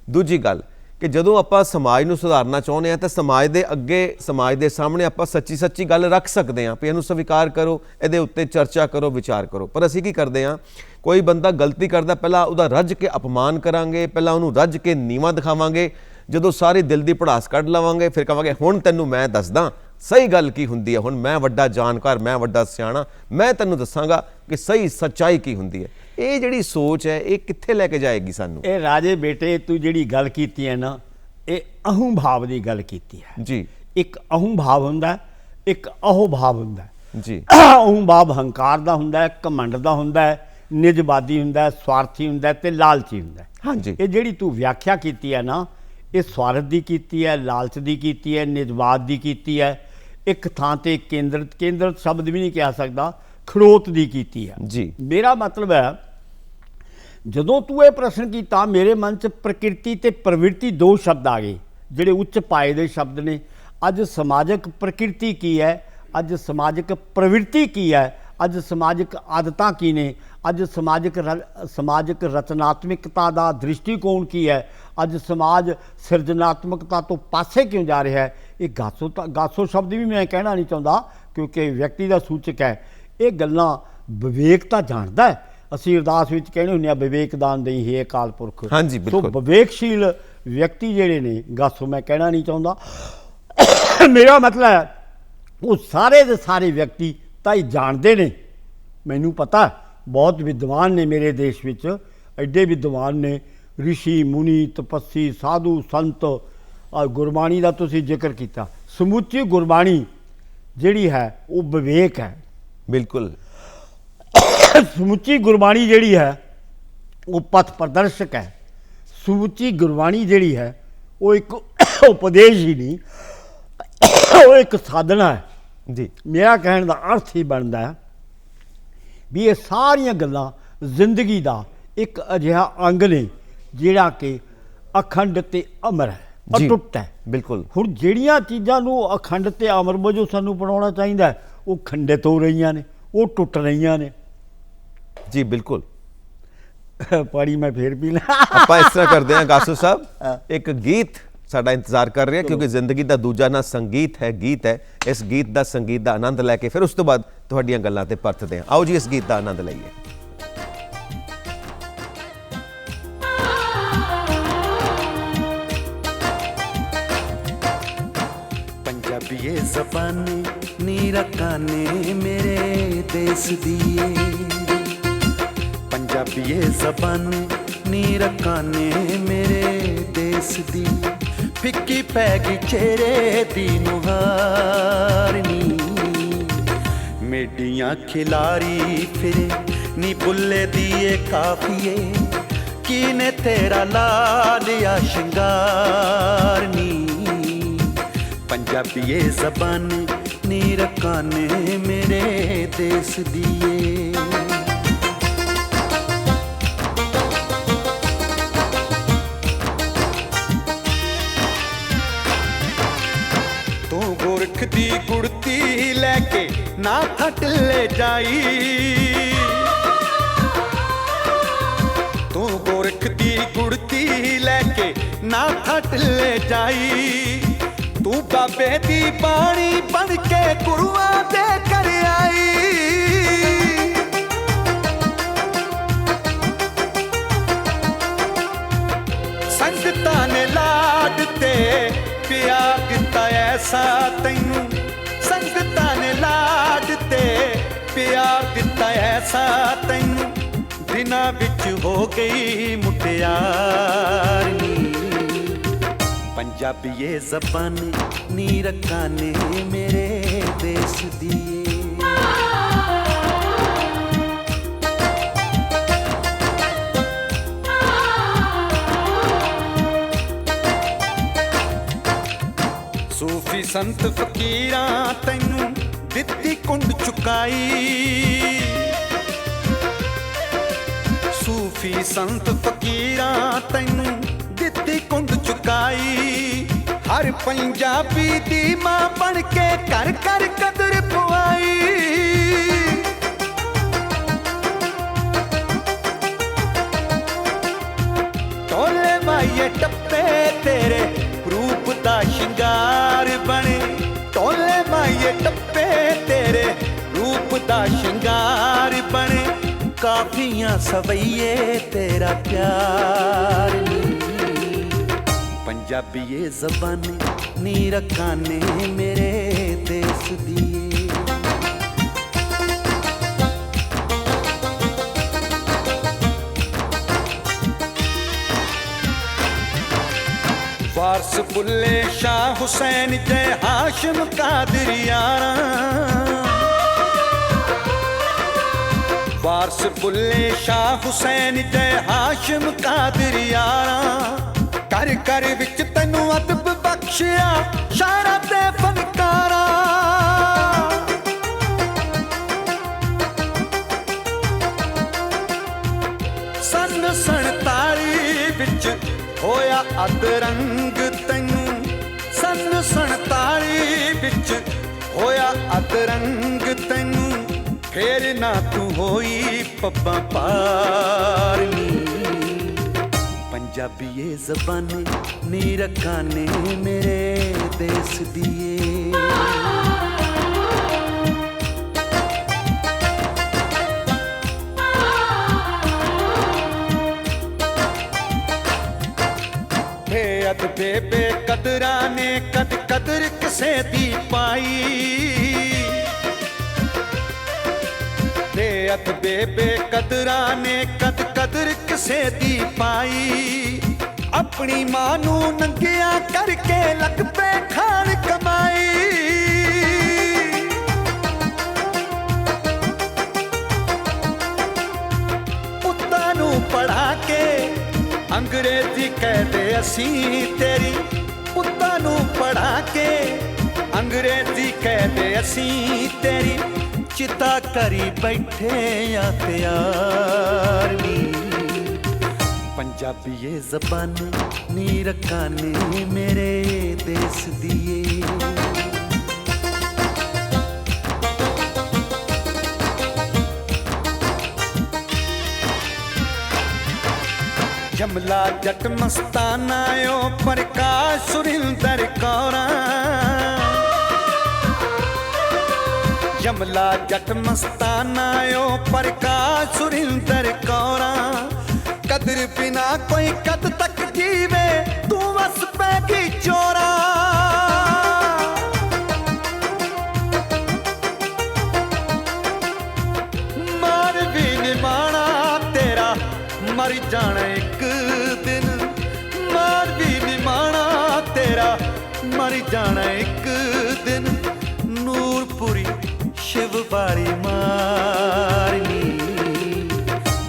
ਦੂਜੀ ਗੱਲ ਕਿ ਜਦੋਂ ਆਪਾਂ ਸਮਾਜ ਨੂੰ ਸੁਧਾਰਨਾ ਚਾਹੁੰਦੇ ਹਾਂ ਤਾਂ ਸਮਾਜ ਦੇ ਅੱਗੇ, ਸਮਾਜ ਦੇ ਸਾਹਮਣੇ ਆਪਾਂ ਸੱਚੀ ਗੱਲ ਰੱਖ ਸਕਦੇ ਹਾਂ ਵੀ ਇਹਨੂੰ ਸਵੀਕਾਰ ਕਰੋ, ਇਹਦੇ ਉੱਤੇ ਚਰਚਾ ਕਰੋ, ਵਿਚਾਰ ਕਰੋ। ਪਰ ਅਸੀਂ ਕੀ ਕਰਦੇ ਹਾਂ, ਕੋਈ ਬੰਦਾ ਗਲਤੀ ਕਰਦਾ ਪਹਿਲਾਂ ਉਹਦਾ ਰੱਜ ਕੇ ਅਪਮਾਨ ਕਰਾਂਗੇ, ਪਹਿਲਾਂ ਉਹਨੂੰ ਰੱਜ ਕੇ ਨੀਵਾਂ ਦਿਖਾਵਾਂਗੇ, ਜਦੋਂ ਸਾਰੀ ਦਿਲ ਦੀ ਭੜਾਸ ਕੱਢ ਲਵਾਂਗੇ ਫਿਰ ਕਹਾਂਗੇ ਹੁਣ ਤੈਨੂੰ ਮੈਂ ਦੱਸਦਾ ਸਹੀ ਗੱਲ ਕੀ ਹੁੰਦੀ ਹੈ, ਹੁਣ ਮੈਂ ਵੱਡਾ ਜਾਣਕਾਰ, ਮੈਂ ਵੱਡਾ ਸਿਆਣਾ, ਮੈਂ ਤੈਨੂੰ ਦੱਸਾਂਗਾ ਕਿ ਸਹੀ ਸੱਚਾਈ ਕੀ ਹੁੰਦੀ ਹੈ। ਇਹ ਜਿਹੜੀ ਸੋਚ ਹੈ ਇਹ ਕਿੱਥੇ ਲੈ ਕੇ ਜਾਏਗੀ ਸਾਨੂੰ? ਇਹ ਰਾਜੇ ਬੇਟੇ ਤੂੰ ਜਿਹੜੀ ਗੱਲ ਕੀਤੀ ਹੈ ਨਾ, ਇਹ ਅਹੰ ਭਾਵ ਦੀ ਗੱਲ ਕੀਤੀ ਹੈ ਜੀ। ਇੱਕ ਅਹੰ ਭਾਵ ਹੁੰਦਾ, ਇੱਕ ਅਹੋ ਭਾਵ ਹੁੰਦਾ ਜੀ। ਅਹੰ ਭਾਵ ਹੰਕਾਰ ਦਾ ਹੁੰਦਾ, ਘਮੰਡ ਦਾ ਹੁੰਦਾ, ਨਿਜਵਾਦੀ ਹੁੰਦਾ, ਸਵਾਰਥੀ ਹੁੰਦਾ ਤੇ ਲਾਲਚੀ ਹੁੰਦਾ। ਹਾਂਜੀ, ਇਹ ਜਿਹੜੀ ਤੂੰ ਵਿਆਖਿਆ ਕੀਤੀ ਹੈ ਨਾ, ਇਹ ਸਵਾਰਥ ਦੀ ਕੀਤੀ ਹੈ, ਲਾਲਚ ਦੀ ਕੀਤੀ ਹੈ, ਨਿਜਵਾਦ ਦੀ ਕੀਤੀ ਹੈ, ਇੱਕ ਥਾਂ ਤੇ ਕੇਂਦਰਿਤ ਸ਼ਬਦ ਵੀ ਨਹੀਂ ਕਹਿ ਸਕਦਾ, ਖੜੋਤ ਦੀ ਕੀਤੀ ਹੈ ਜੀ। ਮੇਰਾ ਮਤਲਬ ਹੈ ਜਦੋਂ ਤੂੰ ਇਹ ਪ੍ਰਸ਼ਨ ਕੀਤਾ ਮੇਰੇ ਮਨ 'ਚ ਪ੍ਰਕਿਰਤੀ ਤੇ ਪ੍ਰਵਿਰਤੀ ਦੋ ਸ਼ਬਦ ਆ ਗਏ ਜਿਹੜੇ ਉੱਚ ਪਾਏ ਦੇ ਸ਼ਬਦ ਨੇ। ਅੱਜ ਸਮਾਜਿਕ ਪ੍ਰਕਿਰਤੀ ਕੀ ਹੈ, ਅੱਜ ਸਮਾਜਿਕ ਪ੍ਰਵਿਰਤੀ ਕੀ ਹੈ, ਅੱਜ ਸਮਾਜਿਕ ਆਦਤਾਂ ਕੀ ਨੇ, ਅੱਜ ਸਮਾਜਿਕ ਰਚਨਾਤਮਕਤਾ ਦਾ ਦ੍ਰਿਸ਼ਟੀਕੋਣ ਕੀ ਹੈ, ਅੱਜ ਸਮਾਜ ਸਿਰਜਨਾਤਮਕਤਾ ਤੋਂ ਪਾਸੇ ਕਿਉਂ ਜਾ ਰਿਹਾ ਹੈ। ਇਹ ਗਾਸੋ ਸ਼ਬਦ ਵੀ ਮੈਂ ਕਹਿਣਾ ਨਹੀਂ ਚਾਹੁੰਦਾ ਕਿਉਂਕਿ ਵਿਅਕਤੀ ਦਾ ਸੂਚਕ ਹੈ। ਇਹ ਗੱਲਾਂ ਵਿਵੇਕ ਤਾਂ ਜਾਣਦਾ ਹੈ। ਅਸੀਂ ਅਰਦਾਸ ਵਿੱਚ ਕਹਿੰਦੇ ਹੁੰਦੇ ਹਾਂ ਵਿਵੇਕ ਦਾਨ ਦੇਈ ਹੈ ਅਕਾਲ ਪੁਰਖ। ਹਾਂਜੀ, ਸੋ ਵਿਵੇਕਸ਼ੀਲ ਵਿਅਕਤੀ ਜਿਹੜੇ ਨੇ, ਗਾਸੋ ਮੈਂ ਕਹਿਣਾ ਨਹੀਂ ਚਾਹੁੰਦਾ, ਮੇਰਾ ਮਤਲਬ ਹੈ ਉਹ ਸਾਰੇ ਦੇ ਸਾਰੇ ਵਿਅਕਤੀ ਤਾਂ ਹੀ ਜਾਣਦੇ ਨੇ। ਮੈਨੂੰ ਪਤਾ ਬਹੁਤ ਵਿਦਵਾਨ ਨੇ ਮੇਰੇ ਦੇਸ਼ ਵਿੱਚ, ਐਡੇ ਵਿਦਵਾਨ ਨੇ, ਰਿਸ਼ੀ ਮੁਨੀ ਤਪੱਸੀ ਸਾਧੂ ਸੰਤ। ਗੁਰਬਾਣੀ ਦਾ ਤੁਸੀਂ ਜ਼ਿਕਰ ਕੀਤਾ, ਸਮੁੱਚੀ ਗੁਰਬਾਣੀ ਜਿਹੜੀ ਹੈ ਉਹ ਵਿਵੇਕ ਹੈ। ਬਿਲਕੁਲ ਸਮੁੱਚੀ ਗੁਰਬਾਣੀ ਜਿਹੜੀ ਹੈ ਉਹ ਪਥ ਪ੍ਰਦਰਸ਼ਕ ਹੈ। ਸਮੁੱਚੀ ਗੁਰਬਾਣੀ ਜਿਹੜੀ ਹੈ ਉਹ ਇੱਕ ਉਪਦੇਸ਼ ਹੀ ਨਹੀਂ, ਉਹ ਇੱਕ ਸਾਧਨਾ ਹੈ ਜੀ। ਮੇਰਾ ਕਹਿਣ ਦਾ ਅਰਥ ਹੀ ਬਣਦਾ ਹੈ ਵੀ ਇਹ ਸਾਰੀਆਂ ਗੱਲਾਂ ਜ਼ਿੰਦਗੀ ਦਾ ਇੱਕ ਅਜਿਹਾ ਅੰਗ ਨੇ ਜਿਹੜਾ ਕਿ ਅਖੰਡ ਤੇ ਅਮਰ ਹੈ। ਅਟੁੱਟ ਹੈ। ਬਿਲਕੁਲ। ਹੁਣ ਜਿਹੜੀਆਂ ਚੀਜ਼ਾਂ ਨੂੰ ਅਖੰਡ ਤੇ ਅਮਰ ਵਜੋਂ ਸਾਨੂੰ ਪੜਾਉਣਾ ਚਾਹੀਦਾ ਉਹ ਖੰਡਿਤ ਹੋ ਰਹੀਆਂ ਨੇ, ਉਹ ਟੁੱਟ ਰਹੀਆਂ ਨੇ। ਜੀ ਬਿਲਕੁਲ। ਪਾਣੀ ਮੈਂ ਫੇਰ ਪੀ ਲਾਂ। ਆਪਾਂ ਇਸ ਤਰ੍ਹਾਂ ਕਰਦੇ ਹਾਂ ਗਾਸੋ ਸਾਹਿਬ, ਇੱਕ ਗੀਤ ਸਾਡਾ ਇੰਤਜ਼ਾਰ ਕਰ ਰਿਹਾ, ਕਿਉਂਕਿ ਜ਼ਿੰਦਗੀ ਦਾ ਦੂਜਾ ਨਾਂ ਸੰਗੀਤ ਹੈ, ਗੀਤ ਹੈ। ਇਸ ਗੀਤ ਦਾ ਸੰਗੀਤ ਦਾ ਆਨੰਦ ਲੈ ਕੇ ਫਿਰ ਉਸ ਤੋਂ ਬਾਅਦ ਤੁਹਾਡੀਆਂ ਗੱਲਾਂ ਤੇ ਪਰਤਦੇ ਹਾਂ। ਆਓ ਜੀ ਇਸ ਗੀਤ ਦਾ ਆਨੰਦ ਲਈਏ। ਪੰਜਾਬੀਏ ਜ਼ਬਾਨੀ ਨੀ ਰਕਾਨੇ ਮੇਰੇ ਦੇਸ ਦੀਏ, ਪੰਜਾਬੀਏ ਜ਼ਬਾਨੀ ਨੀ ਰਕਾਨੇ ਮੇਰੇ ਦੇਸ ਦੀ, ਫਿੱਕੀ ਪੈ ਗਈ ਚਿਹਰੇ ਦੀ ਨੁਹਾਰਨੀ, ਮੇਡੀਆਂ ਖਿਲਾਰੀ ਫਿਰੇ ਨੀ ਬੁੱਲੇ ਦੀਏ ਕਾਫੀਏ, ਕੀਨੇ ਤੇਰਾ ਲਾ ਲਿਆ ਸ਼ਿੰਗਾਰਨੀ, ਪੰਜਾਬੀਏ ਜ਼ਬਾਨ ਨੀ ਰਕਾਨੇ ਮੇਰੇ ਦੇਸ ਦੀਏ। ਤੂੰ ਗੋਰਖ ਦੀ ਗੁੜਤੀ ਲੈ ਕੇ ਨਾ ਥੱਟਲੇ ਜਾਈ, ਤੂੰ ਗੋਰਖ ਦੀ ਗੁੜਤੀ ਲੈ ਕੇ ਨਾ ਥੱਟਲੇ ਜਾਈ, ਤੂੰ ਬਾਬੇ ਦੀ ਬਾਣੀ ਬਣ ਕੇ ਗੁਰੂਆਂ ਦੇ ਘਰ ਆਈ, ਸੰਗਤਾਂ ਨੇ ਲਾਡ ਤੇ ਪਿਆਰ ਦਿੱਤਾ ਐਸਾ ਤੈਨੂੰ, ਸੰਗਤਾਂ ਨੇ ਲਾਡ ਤੇ ਪਿਆਰ ਦਿੱਤਾ ਐਸਾ ਤੈਨੂੰ, ਦਿਨਾਂ ਵਿੱਚ ਹੋ ਗਈ ਮੁਟਿਆਰਨੀ, ਪੰਜਾਬੀਏ ਜ਼ਬਾਨ ਨੀ ਰਕਾਨੇ ਮੇਰੇ ਦੇਸ ਦੀਏ। ਸੂਫੀ ਸੰਤ ਫਕੀਰਾਂ ਤੈਨੂੰ ਦਿੱਤੀ ਕੁੰਡ ਚੁਕਾਈ, ਸੂਫੀ ਸੰਤ ਫਕੀਰਾਂ ਤੈਨੂੰ ਦਿੱਤੀ ਕੁੰਡ ਚੁਕਾਈ, ਹਰ ਪੰਜਾਬੀ ਦੀ ਮਾਂ ਬਣ ਕੇ ਘਰ ਘਰ ਕਦਰ ਪਵਾਈ, ਟੋਲੇ ਮਾਈਏ ਟੱਪੇ ਤੇਰੇ ਰੂਪ ਦਾ ਸ਼ਿੰਗਾਰ ਬਣੇ, ਟੋਲੇ ਮਾਈਏ ਟੱਪੇ ਤੇਰੇ ਰੂਪ ਦਾ ਸ਼ਿੰਗਾਰ ਬਣੇ, ਕਾਫੀਆਂ ਸਵਈਏ ਤੇਰਾ ਪਿਆਰ ਨੀ, ਪੰਜਾਬੀਏ ਜ਼ਬਾਨ ਨੀ ਰਕਾਨੇ ਮੇਰੇ ਦੇਸ ਦੀਏ। ਵਾਰਸ ਬੁੱਲੇ ਸ਼ਾਹ ਹੁਸੈਨ ਜੈ ਹਾਸ਼ਮ ਕਾਦਰੀਆਣਾ, ਵਾਰਸ ਬੁੱਲੇ ਸ਼ਾਹ ਹੁਸੈਨ ਜੈ ਹਾਸ਼ਮ ਕਾਦਰੀਆਣਾ, ਘਰ ਘਰ ਵਿੱਚ ਤੈਨੂੰ ਅਦਬ ਬਖਸ਼ਿਆ ਸ਼ਾਇਰਾਂ ਤੇ ਫਨਕਾਰਾਂ, ਸੰਨ 47 ਵਿੱਚ ਹੋਇਆ ਅਦਰੰਗ ਤੈਨੂੰ, ਸੰਨ 47 ਵਿੱਚ ਹੋਇਆ ਅਦਰੰਗ ਤੈਨੂੰ, ਫੇਰ ਨਾ ਤੂੰ ਹੋਈ ਪੱਬਾਂ ਪਾਰਨੀ, ਪੰਜਾਬੀਏ ਜ਼ਬਾਨ ਨੀ ਰਕਾਨੇ ਮੇਰੇ ਦੇਸ ਦੀਏ। ਬੇਅਦਬੇ ਬੇਕਦਰਾਂ ਨੇ ਕਦ ਕਦਰ ਕਿਸੇ ਦੀ ਪਾਈ, ਬੇਅਦਬੇ ਬੇਕਦਰਾਂ ਨੇ ਕਦ ਕਦਰ ਕਿਸੇ ਦੀ ਪਾਈ, ਆਪਣੀ ਮਾਂ ਨੂੰ ਨੰਗਿਆ ਕਰਕੇ ਲੱਗ ਪੇ ਖਾਣ ਕਮਾਈ, ਪੁੱਤਾਂ ਨੂੰ ਪੜ੍ਹਾ ਕੇ ਅੰਗਰੇਜ਼ੀ ਕਹਦੇ ਅਸੀਂ ਤੇਰੀ, ਪੁੱਤਾਂ ਨੂੰ ਪੜ੍ਹਾ ਕੇ ਅੰਗਰੇਜ਼ੀ ਕਹਦੇ ਅਸੀਂ ਤੇਰੀ, ਚਿਤਾ ਕਰੀ ਬੈਠੇ ਆ ਤਿਆਰ ਨੀ, पंजाबी ये ज़बान नी रकाने मेरे देश दिए। जमला जट मस्ताना यो प्रकाश सुरिंदर कौरा, जमला जट मस्ताना यो प्रकाश सुरिंदर कौरा। कदर बिना कोई कद तक जीवे तू बस पैगी चोरा। मार भी निभाना तेरा मर जाना एक दिन, मार भी निभाना तेरा मर जाना एक दिन। नूरपुरी शिव बाड़ी मारनी,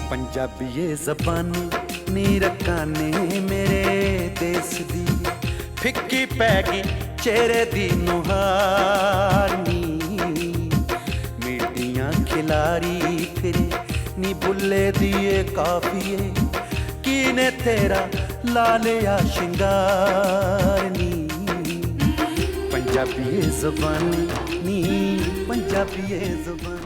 पंजाबी ये ज़बान नी रकाने मेरे देश दी। फिक्की पैगी चेहरे दी नुहारनी, मीटियां खिलारी फिरे नी बुल्ले दिए काफिए। कीने तेरा लालिया शिंगारनी, पंजाबी ये ज़बान नी, पंजाबी ये ज़बान।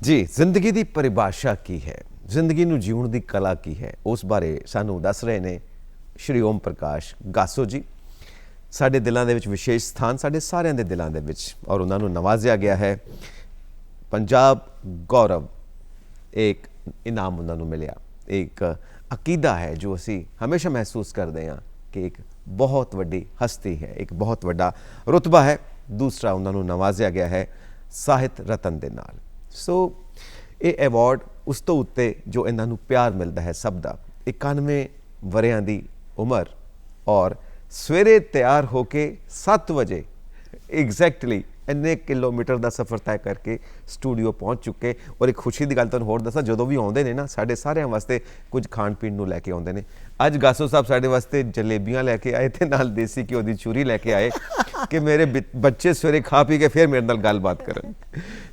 जी, ਜ਼ਿੰਦਗੀ ਦੀ ਪਰਿਭਾਸ਼ਾ ਕੀ ਹੈ, ਜ਼ਿੰਦਗੀ ਨੂੰ ਜਿਉਣ ਦੀ ਕਲਾ ਕੀ ਹੈ, ਉਸ ਬਾਰੇ ਸਾਨੂੰ ਦੱਸ ਰਹੇ ਨੇ ਸ਼੍ਰੀ ਓਮ ਪ੍ਰਕਾਸ਼ ਗਾਸੋ ਜੀ। ਸਾਡੇ ਦਿਲਾਂ ਦੇ ਵਿੱਚ ਵਿਸ਼ੇਸ਼ ਸਥਾਨ, ਸਾਡੇ ਸਾਰਿਆਂ ਦੇ ਦਿਲਾਂ ਦੇ ਵਿੱਚ, ਔਰ ਉਹਨਾਂ ਨੂੰ ਨਵਾਜ਼ਿਆ ਗਿਆ ਹੈ ਪੰਜਾਬ ਗੌਰਵ। ਇੱਕ ਇਨਾਮ ਉਹਨਾਂ ਨੂੰ ਮਿਲਿਆ, ਇੱਕ ਅਕੀਦਾ ਹੈ ਜੋ ਅਸੀਂ ਹਮੇਸ਼ਾ ਮਹਿਸੂਸ ਕਰਦੇ ਹਾਂ ਕਿ ਇੱਕ ਬਹੁਤ ਵੱਡੀ ਹਸਤੀ ਹੈ, ਇੱਕ ਬਹੁਤ ਵੱਡਾ ਰੁਤਬਾ ਹੈ। ਦੂਸਰਾ ਉਹਨਾਂ ਨੂੰ ਨਵਾਜ਼ਿਆ ਗਿਆ ਹੈ ਸਾਹਿਤ ਰਤਨ ਦੇ ਨਾਲ। ਸੋ ਇਹ ਐਵਾਰਡ ਉਸ ਤੋਂ ਉੱਤੇ ਜੋ ਇਹਨਾਂ ਨੂੰ ਪਿਆਰ ਮਿਲਦਾ ਹੈ ਸਭ ਦਾ। 91 ਵਰਿਆਂ ਦੀ ਉਮਰ ਔਰ ਸਵੇਰੇ ਤਿਆਰ ਹੋ ਕੇ 7 ਵਜੇ ਐਗਜ਼ੈਕਟਲੀ ਇੰਨੇ ਕਿਲੋਮੀਟਰ ਦਾ ਸਫ਼ਰ ਤੈਅ ਕਰਕੇ ਸਟੂਡੀਓ ਪਹੁੰਚ ਚੁੱਕੇ। ਔਰ ਇੱਕ ਖੁਸ਼ੀ ਦੀ ਗੱਲ ਤੁਹਾਨੂੰ ਹੋਰ ਦੱਸਾਂ, ਜਦੋਂ ਵੀ ਆਉਂਦੇ ਨੇ ਨਾ ਸਾਡੇ ਸਾਰਿਆਂ ਵਾਸਤੇ ਕੁਝ ਖਾਣ ਪੀਣ ਨੂੰ ਲੈ ਕੇ ਆਉਂਦੇ ਨੇ। ਅੱਜ ਗਾਸੋ ਸਾਹਿਬ ਸਾਡੇ ਵਾਸਤੇ ਜਲੇਬੀਆਂ ਲੈ ਕੇ ਆਏ ਤੇ ਨਾਲ ਦੇਸੀ ਘਿਓ ਦੀ ਚੂਰੀ ਲੈ ਕੇ ਆਏ ਕਿ ਮੇਰੇ ਬੱਚੇ ਸਵੇਰੇ ਖਾ ਪੀ ਕੇ ਫਿਰ ਮੇਰੇ ਨਾਲ ਗੱਲਬਾਤ ਕਰਨ।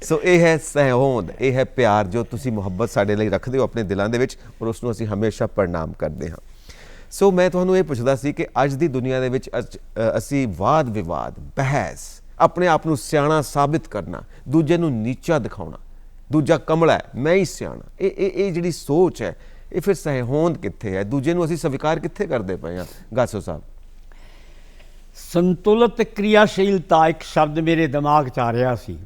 ਸੋ ਇਹ ਹੈ ਸਹਿਹੋਂਦ, ਇਹ ਹੈ ਪਿਆਰ ਜੋ ਤੁਸੀਂ ਮੁਹੱਬਤ ਸਾਡੇ ਲਈ ਰੱਖਦੇ ਹੋ ਆਪਣੇ ਦਿਲਾਂ ਦੇ ਵਿੱਚ, ਔਰ ਉਸ ਨੂੰ ਅਸੀਂ ਹਮੇਸ਼ਾ ਪ੍ਰਣਾਮ ਕਰਦੇ ਹਾਂ। ਸੋ ਮੈਂ ਤੁਹਾਨੂੰ ਇਹ ਪੁੱਛਦਾ ਸੀ ਕਿ ਅੱਜ ਦੀ ਦੁਨੀਆ ਦੇ ਵਿੱਚ ਅਸੀਂ ਵਾਦ ਵਿਵਾਦ, ਬਹਿਸ, ਆਪਣੇ ਆਪ ਨੂੰ ਸਿਆਣਾ ਸਾਬਿਤ ਕਰਨਾ, ਦੂਜੇ ਨੂੰ ਨੀਚਾ ਦਿਖਾਉਣਾ, ਦੂਜਾ ਕਮਲਾ ਹੈ ਮੈਂ ਹੀ ਸਿਆਣਾ, ਇਹ ਜਿਹੜੀ ਸੋਚ ਹੈ, ਇਹ ਫਿਰ ਸਹਿਹੋਂਦ ਕਿੱਥੇ ਹੈ? ਦੂਜੇ ਨੂੰ ਅਸੀਂ ਸਵੀਕਾਰ ਕਿੱਥੇ ਕਰਦੇ ਪਏ ਹਾਂ ਗਾਸੋ ਸਾਹਿਬ? ਸੰਤੁਲਿਤ ਕਿਰਿਆਸ਼ੀਲਤਾ ਇੱਕ ਸ਼ਬਦ ਮੇਰੇ ਦਿਮਾਗ 'ਚ ਆ ਰਿਹਾ ਸੀ,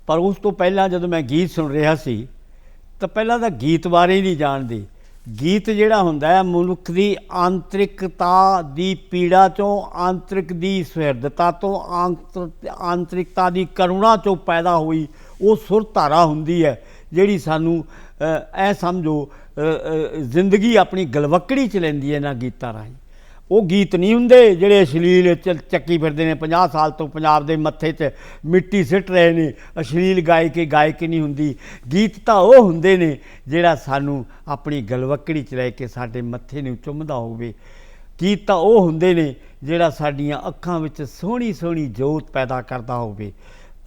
ਪਰ ਉਸ ਤੋਂ ਪਹਿਲਾਂ ਜਦੋਂ ਮੈਂ ਗੀਤ ਸੁਣ ਰਿਹਾ ਸੀ ਤਾਂ ਪਹਿਲਾਂ ਤਾਂ ਗੀਤ ਬਾਰੇ ਨਹੀਂ ਜਾਣਦੇ। ਗੀਤ ਜਿਹੜਾ ਹੁੰਦਾ ਹੈ ਮਨੁੱਖ ਦੀ ਆਂਤਰਿਕਤਾ ਦੀ ਪੀੜਾ 'ਚੋਂ, ਆਂਤਰਿਕ ਦੀ ਸੁਹਿਰਦਤਾ ਤੋਂ, ਆਂਤਰਿਕਤਾ ਦੀ ਕਰੁਣਾ 'ਚੋਂ ਪੈਦਾ ਹੋਈ ਉਹ ਸੁਰ ਧਾਰਾ ਹੁੰਦੀ ਹੈ ਜਿਹੜੀ ਸਾਨੂੰ ਇਹ ਸਮਝੋ ਜ਼ਿੰਦਗੀ ਆਪਣੀ ਗਲਵੱਕੜੀ 'ਚ ਲੈਂਦੀ ਹੈ ਇਹਨਾਂ ਗੀਤਾਂ ਰਾਹੀਂ। ਉਹ ਗੀਤ ਨਹੀਂ ਹੁੰਦੇ ਜਿਹੜੇ ਅਸ਼ਲੀਲ ਚੱਕੀ ਫਿਰਦੇ ਨੇ 50 ਸਾਲ ਤੋਂ ਪੰਜਾਬ ਦੇ ਮੱਥੇ 'ਚ ਮਿੱਟੀ ਸਿੱਟ ਰਹੇ ਨੇ। ਅਸ਼ਲੀਲ ਗਾਇਕੀ ਨਹੀਂ ਹੁੰਦੀ। ਗੀਤ ਤਾਂ ਉਹ ਹੁੰਦੇ ਨੇ ਜਿਹੜਾ ਸਾਨੂੰ ਆਪਣੀ ਗਲਵੱਕੜੀ 'ਚ ਲੈ ਕੇ ਸਾਡੇ ਮੱਥੇ ਨੂੰ ਚੁੰਮਦਾ ਹੋਵੇ। ਗੀਤ ਤਾਂ ਉਹ ਹੁੰਦੇ ਨੇ ਜਿਹੜਾ ਸਾਡੀਆਂ ਅੱਖਾਂ ਵਿੱਚ ਸੋਹਣੀ ਸੋਹਣੀ ਜੋਤ ਪੈਦਾ ਕਰਦਾ ਹੋਵੇ,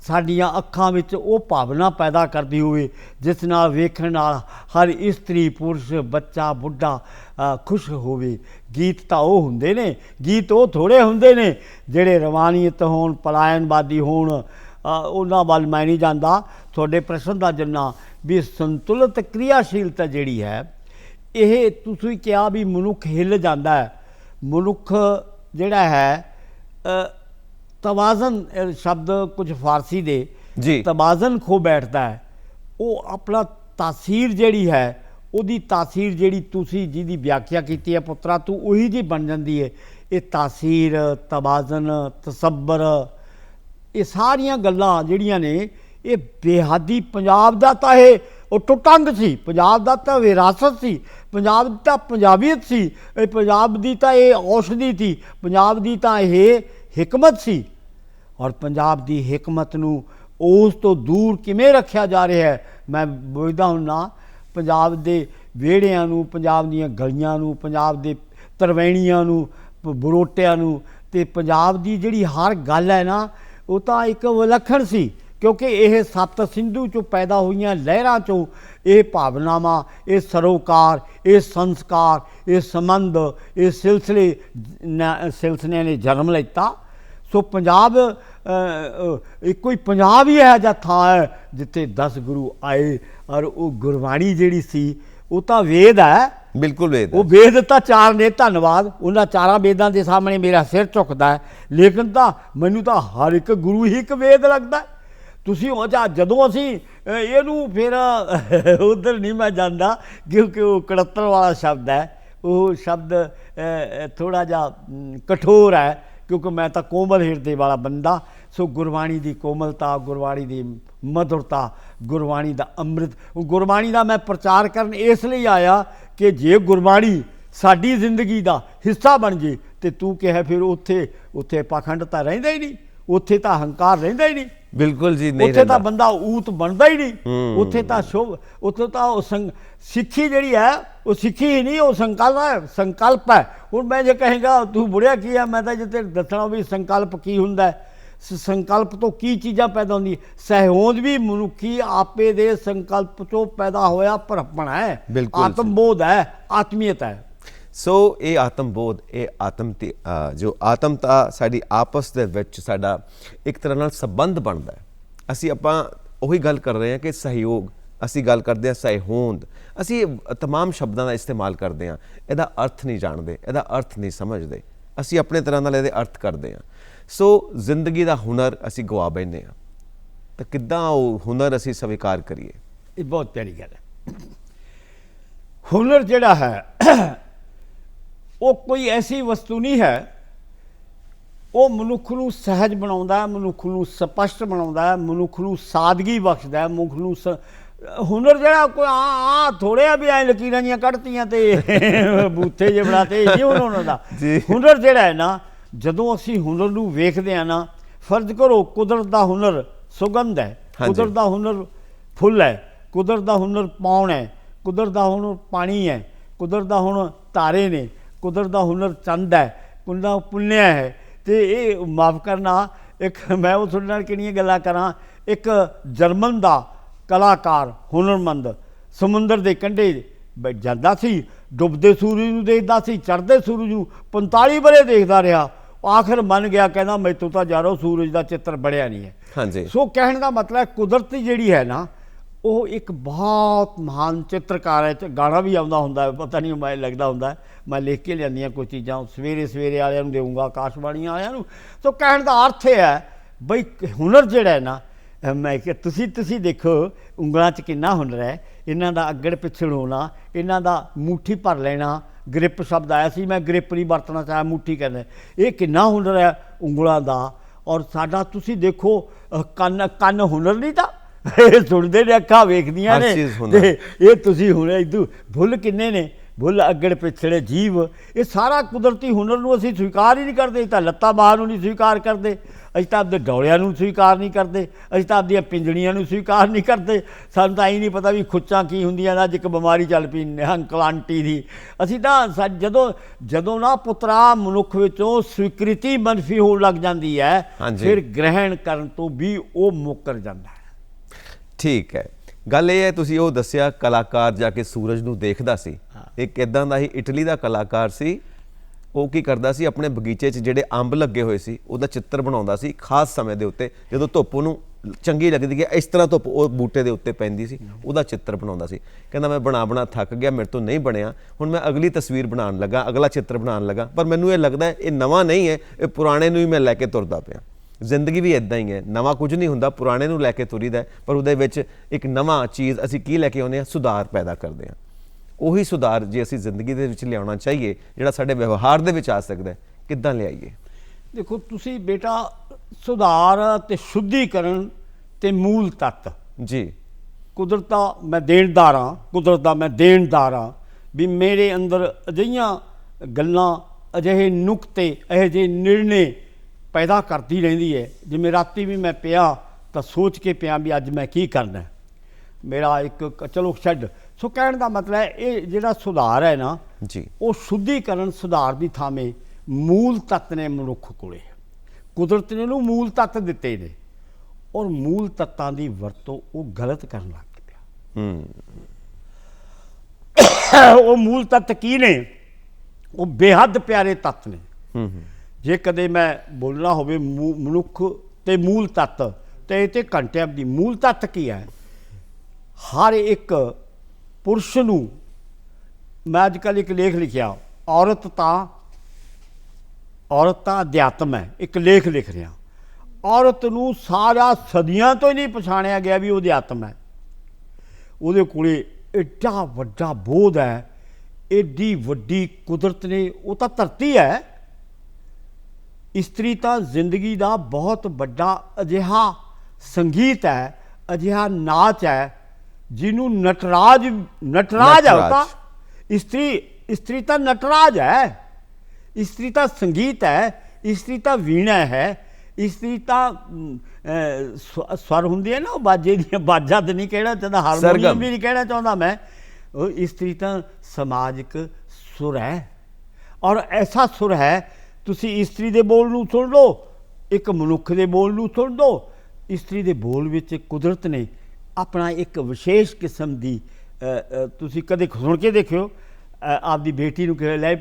ਸਾਡੀਆਂ ਅੱਖਾਂ ਵਿੱਚ ਉਹ ਭਾਵਨਾ ਪੈਦਾ ਕਰਦੀ ਹੋਵੇ ਜਿਸ ਨਾਲ ਵੇਖਣ ਨਾਲ ਹਰ ਇਸਤਰੀ, ਪੁਰਸ਼, ਬੱਚਾ, ਬੁੱਢਾ ਖੁਸ਼ ਹੋਵੇ। ਗੀਤ ਤਾਂ ਉਹ ਹੁੰਦੇ ਨੇ, ਗੀਤ ਉਹ ਥੋੜ੍ਹੇ ਹੁੰਦੇ ਨੇ ਜਿਹੜੇ ਰਵਾਨੀਅਤ ਹੋਣ, ਪਲਾਇਨਵਾਦੀ ਹੋਣ, ਉਹਨਾਂ ਵੱਲ ਮੈਂ ਨਹੀਂ ਜਾਂਦਾ। ਤੁਹਾਡੇ ਪ੍ਰਸ਼ਨ ਦਾ ਜਿੰਨਾ ਵੀ ਸੰਤੁਲਿਤ ਕਿਰਿਆਸ਼ੀਲਤਾ ਜਿਹੜੀ ਹੈ, ਇਹ ਤੁਸੀਂ ਕਿਹਾ ਵੀ ਮਨੁੱਖ ਹਿੱਲ ਜਾਂਦਾ ਹੈ। ਮਨੁੱਖ ਜਿਹੜਾ ਹੈ ਤਵਾਜ਼ਨ ਸ਼ਬਦ ਕੁਝ ਫਾਰਸੀ ਦੇ ਜੀ ਤਵਾਜ਼ਨ ਖੋ ਬੈਠਦਾ ਹੈ। ਉਹ ਆਪਣਾ ਤਾਸੀਰ ਜਿਹੜੀ ਹੈ, ਉਹਦੀ ਤਾਸੀਰ ਜਿਹੜੀ ਤੁਸੀਂ ਜਿਹਦੀ ਵਿਆਖਿਆ ਕੀਤੀ ਹੈ ਪੁੱਤਰਾ, ਤੂੰ ਉਹੀ ਜਿਹੀ ਬਣ ਜਾਂਦੀ ਹੈ। ਇਹ ਤਾਸੀਰ, ਤਵਾਜ਼ਨ, ਤਸੱਬਰ, ਇਹ ਸਾਰੀਆਂ ਗੱਲਾਂ ਜਿਹੜੀਆਂ ਨੇ ਇਹ ਬੇਹੱਦੀ ਪੰਜਾਬ ਦਾ ਤਾਂ ਇਹ ਉਹ ਟੁੱਟੰਗ ਸੀ, ਪੰਜਾਬ ਦਾ ਤਾਂ ਵਿਰਾਸਤ ਸੀ, ਪੰਜਾਬ ਦੀ ਤਾਂ ਪੰਜਾਬੀਅਤ ਸੀ, ਇਹ ਪੰਜਾਬ ਦੀ ਤਾਂ ਇਹ ਔਸ਼ਧੀ ਸੀ, ਪੰਜਾਬ ਦੀ ਤਾਂ ਇਹ ਹਿਕਮਤ ਸੀ। ਔਰ ਪੰਜਾਬ ਦੀ ਹਿਕਮਤ ਨੂੰ ਉਸ ਤੋਂ ਦੂਰ ਕਿਵੇਂ ਰੱਖਿਆ ਜਾ ਰਿਹਾ ਹੈ? ਮੈਂ ਪੁੱਛਦਾ ਹੁੰਨਾ ਪੰਜਾਬ ਦੇ ਵਿਹੜਿਆਂ ਨੂੰ, ਪੰਜਾਬ ਦੀਆਂ ਗਲੀਆਂ ਨੂੰ, ਪੰਜਾਬ ਦੇ ਤਰਵੈਣੀਆਂ ਨੂੰ, ਬਰੋਟਿਆਂ ਨੂੰ, ਅਤੇ ਪੰਜਾਬ ਦੀ ਜਿਹੜੀ ਹਰ ਗੱਲ ਹੈ ਨਾ ਉਹ ਤਾਂ ਇੱਕ ਵਿਲੱਖਣ ਸੀ। क्योंकि ये सप्त सिंधु चों पैदा हुई लहरां चों ये भावनावां, ये सरोकार, ये संस्कार, ये संबंध, ये सिलसिले ने जन्म लेता। सो पंजाब एक कोई पंजाब ही यह जिहा थां है जिथे 10 गुरु आए और वो गुरबाणी जिहड़ी सी वो तो वेद है, बिल्कुल वेद वो वेद तो 4 ने, धन्नवाद उन्होंने 4 वेदों के सामने मेरा सिर झुकता है। लेकिन तो मैनू तो हर एक गुरु ही एक वेद लगता है। तुसी जदों असी इहनूं फिर उधर नहीं मैं जांदा क्योंकि वो कड़त्तर वाला शब्द है, वो शब्द थोड़ा जा कठोर है क्योंकि मैं तो कोमल हिरदे वाला बंदा। सो गुरबाणी की कोमलता, गुरबाणी की मधुरता, गुरबाणी का अमृत, गुरबाणी का मैं प्रचार करन इसलिए आया कि जे गुरबाणी साडी जिंदगी का हिस्सा बन जे तो तू कहे फिर उत्थे उत्थे पाखंड तो रहिंदा ही नहीं, उत्थे तो हंकार रहिंदा ही नहीं। बिल्कुल जी, नहीं उत्थे तो बंदा ऊत बनता ही नहीं, उत्थे तो शुभ, उत्थे तो सिक्खी जिहड़ी है वो सिक्खी ही नहीं, वो संकल्प है, संकल्प है। हुण मैं जे कहेगा तू बुढ़िया की है, मैं तो जिते दसना भी संकल्प की हुंदा है। संकल्प तो की चीज़ां पैदा होंदी, सहहोंद भी मनुखी आपे दे संकल्प चों पैदा होया भरपण है, आत्मबोध है, आत्मीयत है। सो ये आत्मबोध, ये जो आत्मता साडी आपस दे विच साडा एक तरह नाल संबंध बनदा है। असी आपां उही गल कर रहे हैं कि सहयोग, असी गल करते हैं सहहोंद, असी तमाम शब्दों का इस्तेमाल करते हैं, इहदा अर्थ नहीं जानते, इहदा अर्थ नहीं समझते, असी अपने तरह नाल इहदे अर्थ करते हैं। सो जिंदगी का हुनर असी गवा बैठे हैं, तो किद्दां वो हुनर असी स्वीकार करिए? ये बहुत प्यारी गल है। हुनर जिहड़ा है वो कोई ऐसी वस्तु नहीं है, वो मनुख नूं सहज बनाउंदा है, मनुख नूं स्पष्ट बनाउंदा है, मनुख नूं सादगी बख्शदा है, मनुख नूं हुनर जिहड़ा कोई थोड़े भी ऐ लकीरां जिहां कढ़तियां ते बूथे जे बनाते नहीं हुनर दा। हुनर जिहड़ा है ना, जदों असी हुनर नूं वेखदे आ ना, फर्ज करो कुदरत दा हुनर सुगंध है, कुदरत दा हुनर फुल है, कुदरत दा हुनर पाउण है, कुदरत दा हुनर पानी है, कुदरत दा हुनर तारे ने, कुदरत दा हुनर चंद है, कुंदा पुन्या है। तो ये माफ़ करना, एक मैं वो थोड़े नाल किहड़ियां गल्लां करां। एक जर्मन दा कलाकार हुनरमंद समुंदर के कंढे जांदा सी, डुबदे सूरज नूं देखदा सी, चढ़दे सूरज नूं 45 बरे देखदा रहा, आखिर मन गया, कहना मैतों तो यारो सूरज का चित्र बढ़िया नहीं है। हाँ जी। सो कहने का मतलब कुदरत जिहड़ी है ना, वो एक बहुत महान चित्रकार है। गाना भी आउंदा हुंदा है, पता नहीं मैं लगता हुंदा, मैं लिख के लियांदियां कोई चीज़ां सवेरे सवेरे वालियां नूं देऊंगा, आकाशवाणी वालियां नूं। तो कहने का अर्थ है बई हुनर जिहड़ा है ना, मैं कि तुसी देखो उंगलों च कितना हुनर है, इन्हां दा अगड़ पिछड़ होना, इन्हां दा मुट्ठी भर लेना, ग्रिप शब्द आया सी, मैं ग्रिप नहीं वरतना चाहे, मुट्ठी करना, ये कितना हुनर है उंगलों का। और साडा तुसी देखो कन्न हुनर नहीं था, सुनते ने अखा वेखदियां ने, ये तुसी हुनर इदू भुल किन्ने ने, भुल अगड़ पिछड़े जीव, ये सारा कुदरती हुनर नूं असीं स्वीकार ही नहीं करते। तो लत्तां बाहां नूं नहीं स्वीकार करते, असीं तां आपदे डौलिਆਂ नूं स्वीकार नहीं करते, असीं तां आपदियां पिंजड़ियां नूं स्वीकार नहीं करते। सानूं तां नहीं पता भी खुच्चां की हुंदियां ने, अज एक बीमारी चल पई अंकलांटी दी। असीं तां जदों ना पुत्रा मनुख विचों स्वीकृति मनफी होण लग जांदी है, फिर ग्रहण करन तो भी वो मुकर जांदा है। ठीक है, गल ये है तुसीं वो दस्सिया कलाकार जाके सूरज नूं देखदा सी, एक इदां दा ही इटली दा कलाकार सी, वो की करदा सी अपने बगीचे च जिहड़े अंब लगे हुए सी उहदा चित्र बनाउंदा सी खास समय दे उत्ते, जदों धुप्प नूं चंगी लगदी कि इस तरह धुप्प वो बूटे दे उत्ते पैंदी सी, उहदा चित्र बनाउंदा सी। कहंदा मैं बना थक गया, मेरे तो नहीं बनया, हुण मैं अगली तस्वीर बनाउण लगा, अगला चित्र बनाउण लगा, पर मैनूं ये लगदा है ये नवां नहीं है, ये पुराणे नूं ही मैं लैके तुरदा पिया। जिंदगी भी इदां ही है, नवा कुछ नहीं हुंदा, पुराणे नूं लैके तुरीदा है, पर उहदे विच एक नवा चीज़ असीं की लैके आउंदे हां, सुधार पैदा करदे हां। ਉਹੀ सुधार जे असीं जिंदगी ਦੇ ਵਿੱਚ ਲਿਆਉਣਾ ਚਾਹੀਏ ਜਿਹੜਾ ਸਾਡੇ ਵਿਵਹਾਰ ਦੇ ਵਿੱਚ ਆ ਸਕਦਾ ਹੈ, ਕਿੱਦਾਂ ਲਿਆਈਏ? देखो तुसी बेटा सुधार ते शुद्धिकरण ते मूल तत्त जी, कुदरत दा मैं देणदार हाँ, कुदरत दा मैं देणदार हाँ, भी मेरे अंदर अजिहियां गल्लां, अजिहे नुक्ते, ਇਹੋ ਜਿਹੇ निर्णय पैदा करती रहिंदी है। जिवें राती भी मैं पिया तो सोच के पिया भी अज मैं की करना है, मेरा एक चलो छड्ड। सो कहने का मतलब है ये जिहड़ा सुधार है ना जी, वो शुद्धिकरण सुधार की थामें मूल तत्त ने मनुख कोले, कुदरत ने मूल तत्त दिते ने, ਔਰ ਮੂਲ ਤੱਤਾਂ ਦੀ ਵਰਤੋਂ ਉਹ ਗਲਤ ਕਰਨ ਲੱਗ ਪਿਆ। ਉਹ ਮੂਲ ਤੱਤ ਕੀ ਨੇ? ਉਹ ਬੇਹੱਦ ਪਿਆਰੇ ਤੱਤ ਨੇ। ਜੇ ਕਦੇ ਮੈਂ ਬੋਲਣਾ ਹੋਵੇ ਮਨੁੱਖ ਤੇ ਮੂਲ ਤੱਤ, ਤੇ ਇਹ ਤੇ ਘੰਟਿਆਂ ਦੀ ਮੂਲ ਤੱਤ ਕੀ ਹੈ? ਹਰ ਇੱਕ ਪੁਰਸ਼ ਨੂੰ, ਮੈਂ ਅੱਜ ਕੱਲ੍ਹ ਇੱਕ ਲੇਖ ਲਿਖਿਆ, ਔਰਤ ਤਾਂ ਅਧਿਆਤਮ ਹੈ, ਇੱਕ ਲੇਖ ਲਿਖ ਰਿਹਾ। ਔਰਤ ਨੂੰ ਸਾਰਾ ਸਦੀਆਂ ਤੋਂ ਹੀ ਨਹੀਂ ਪਛਾਣਿਆ ਗਿਆ ਵੀ ਉਹ ਅਧਿਆਤਮ ਹੈ। ਉਹਦੇ ਕੋਲੇ ਐਡਾ ਵੱਡਾ ਬੋਧ ਹੈ, ਐਡੀ ਵੱਡੀ ਕੁਦਰਤ ਨੇ, ਉਹ ਤਾਂ ਧਰਤੀ ਹੈ। ਇਸਤਰੀ ਤਾਂ ਜ਼ਿੰਦਗੀ ਦਾ ਬਹੁਤ ਵੱਡਾ ਅਜਿਹਾ ਸੰਗੀਤ ਹੈ, ਅਜਿਹਾ ਨਾਚ ਹੈ ਜਿਹਨੂੰ ਨਟਰਾਜ ਹੈ। ਉਹ ਤਾਂ ਇਸਤਰੀ ਤਾਂ ਨਟਰਾਜ ਹੈ, ਇਸਤਰੀ ਤਾਂ ਸੰਗੀਤ ਹੈ, ਇਸਤਰੀ ਤਾਂ ਵੀਣਾ ਹੈ, ਇਸਤਰੀ ਤਾਂ ਸਵਰ ਹੁੰਦੀ ਹੈ ਨਾ, ਉਹ ਬਾਜੇ ਦੀਆਂ ਬਾਜਾਂ ਤੇ ਨਹੀਂ ਕਹਿਣਾ ਚਾਹੁੰਦਾ, ਹਾਰਮੋਨੀਅਮ ਵੀ ਨਹੀਂ ਕਹਿਣਾ ਚਾਹੁੰਦਾ ਮੈਂ। ਉਹ ਇਸਤਰੀ ਤਾਂ ਸਮਾਜਿਕ ਸੁਰ ਹੈ, ਔਰ ਐਸਾ ਸੁਰ ਹੈ, ਤੁਸੀਂ ਇਸਤਰੀ ਦੇ ਬੋਲ ਨੂੰ ਸੁਣ ਲਓ, ਇੱਕ ਮਨੁੱਖ ਦੇ ਬੋਲ ਨੂੰ ਸੁਣ ਲਓ। ਇਸਤਰੀ ਦੇ ਬੋਲ ਵਿੱਚ ਕੁਦਰਤ ਨੇ ਆਪਣਾ ਇੱਕ ਵਿਸ਼ੇਸ਼ ਕਿਸਮ ਦੀ, ਤੁਸੀਂ ਕਦੇ ਸੁਣ ਕੇ ਦੇਖਿਓ, ਆਪਦੀ ਬੇਟੀ ਨੂੰ ਕਹੇ, ਲੈ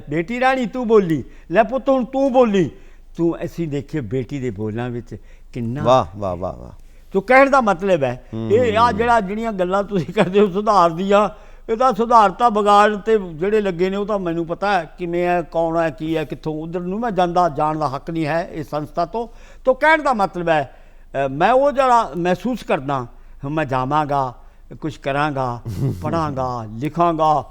ਬੇਟੀ ਰਾਣੀ ਤੂੰ ਬੋਲੀ, ਲੈ ਪੁੱਤ ਹੁਣ ਤੂੰ ਬੋਲੀ, ਤੂੰ ਅਸੀਂ ਦੇਖਿਓ ਬੇਟੀ ਦੇ ਬੋਲਾਂ ਵਿੱਚ ਕਿੰਨਾ ਵਾਹ ਵਾਹ ਵਾਹ ਵਾਹ। ਤੋ ਕਹਿਣ ਦਾ ਮਤਲਬ ਹੈ ਇਹ ਆ ਜਿਹੜੀਆਂ ਗੱਲਾਂ ਤੁਸੀਂ ਕਰਦੇ ਹੋ ਸੁਧਾਰ ਦੀਆਂ, ਇਹਦਾ ਸੁਧਾਰ ਤਾਂ ਵਿਗਾੜ ਤੇ ਜਿਹੜੇ ਲੱਗੇ ਨੇ ਉਹ ਤਾਂ ਮੈਨੂੰ ਪਤਾ ਹੈ ਕਿਵੇਂ ਹੈ, ਕੌਣ ਹੈ, ਕੀ ਹੈ, ਕਿੱਥੋਂ। ਉਧਰ ਨੂੰ ਮੈਂ ਜਾਣ ਦਾ ਹੱਕ ਨਹੀਂ ਹੈ ਇਸ ਸੰਸਥਾ ਤੋਂ। ਤੋ ਕਹਿਣ ਦਾ ਮਤਲਬ ਹੈ ਮੈਂ ਉਹ ਜਿਹੜਾ ਮਹਿਸੂਸ ਕਰਦਾ, ਮੈਂ ਜਾਵਾਂਗਾ, ਕੁਛ ਕਰਾਂਗਾ, ਪੜ੍ਹਾਂਗਾ, ਲਿਖਾਂਗਾ,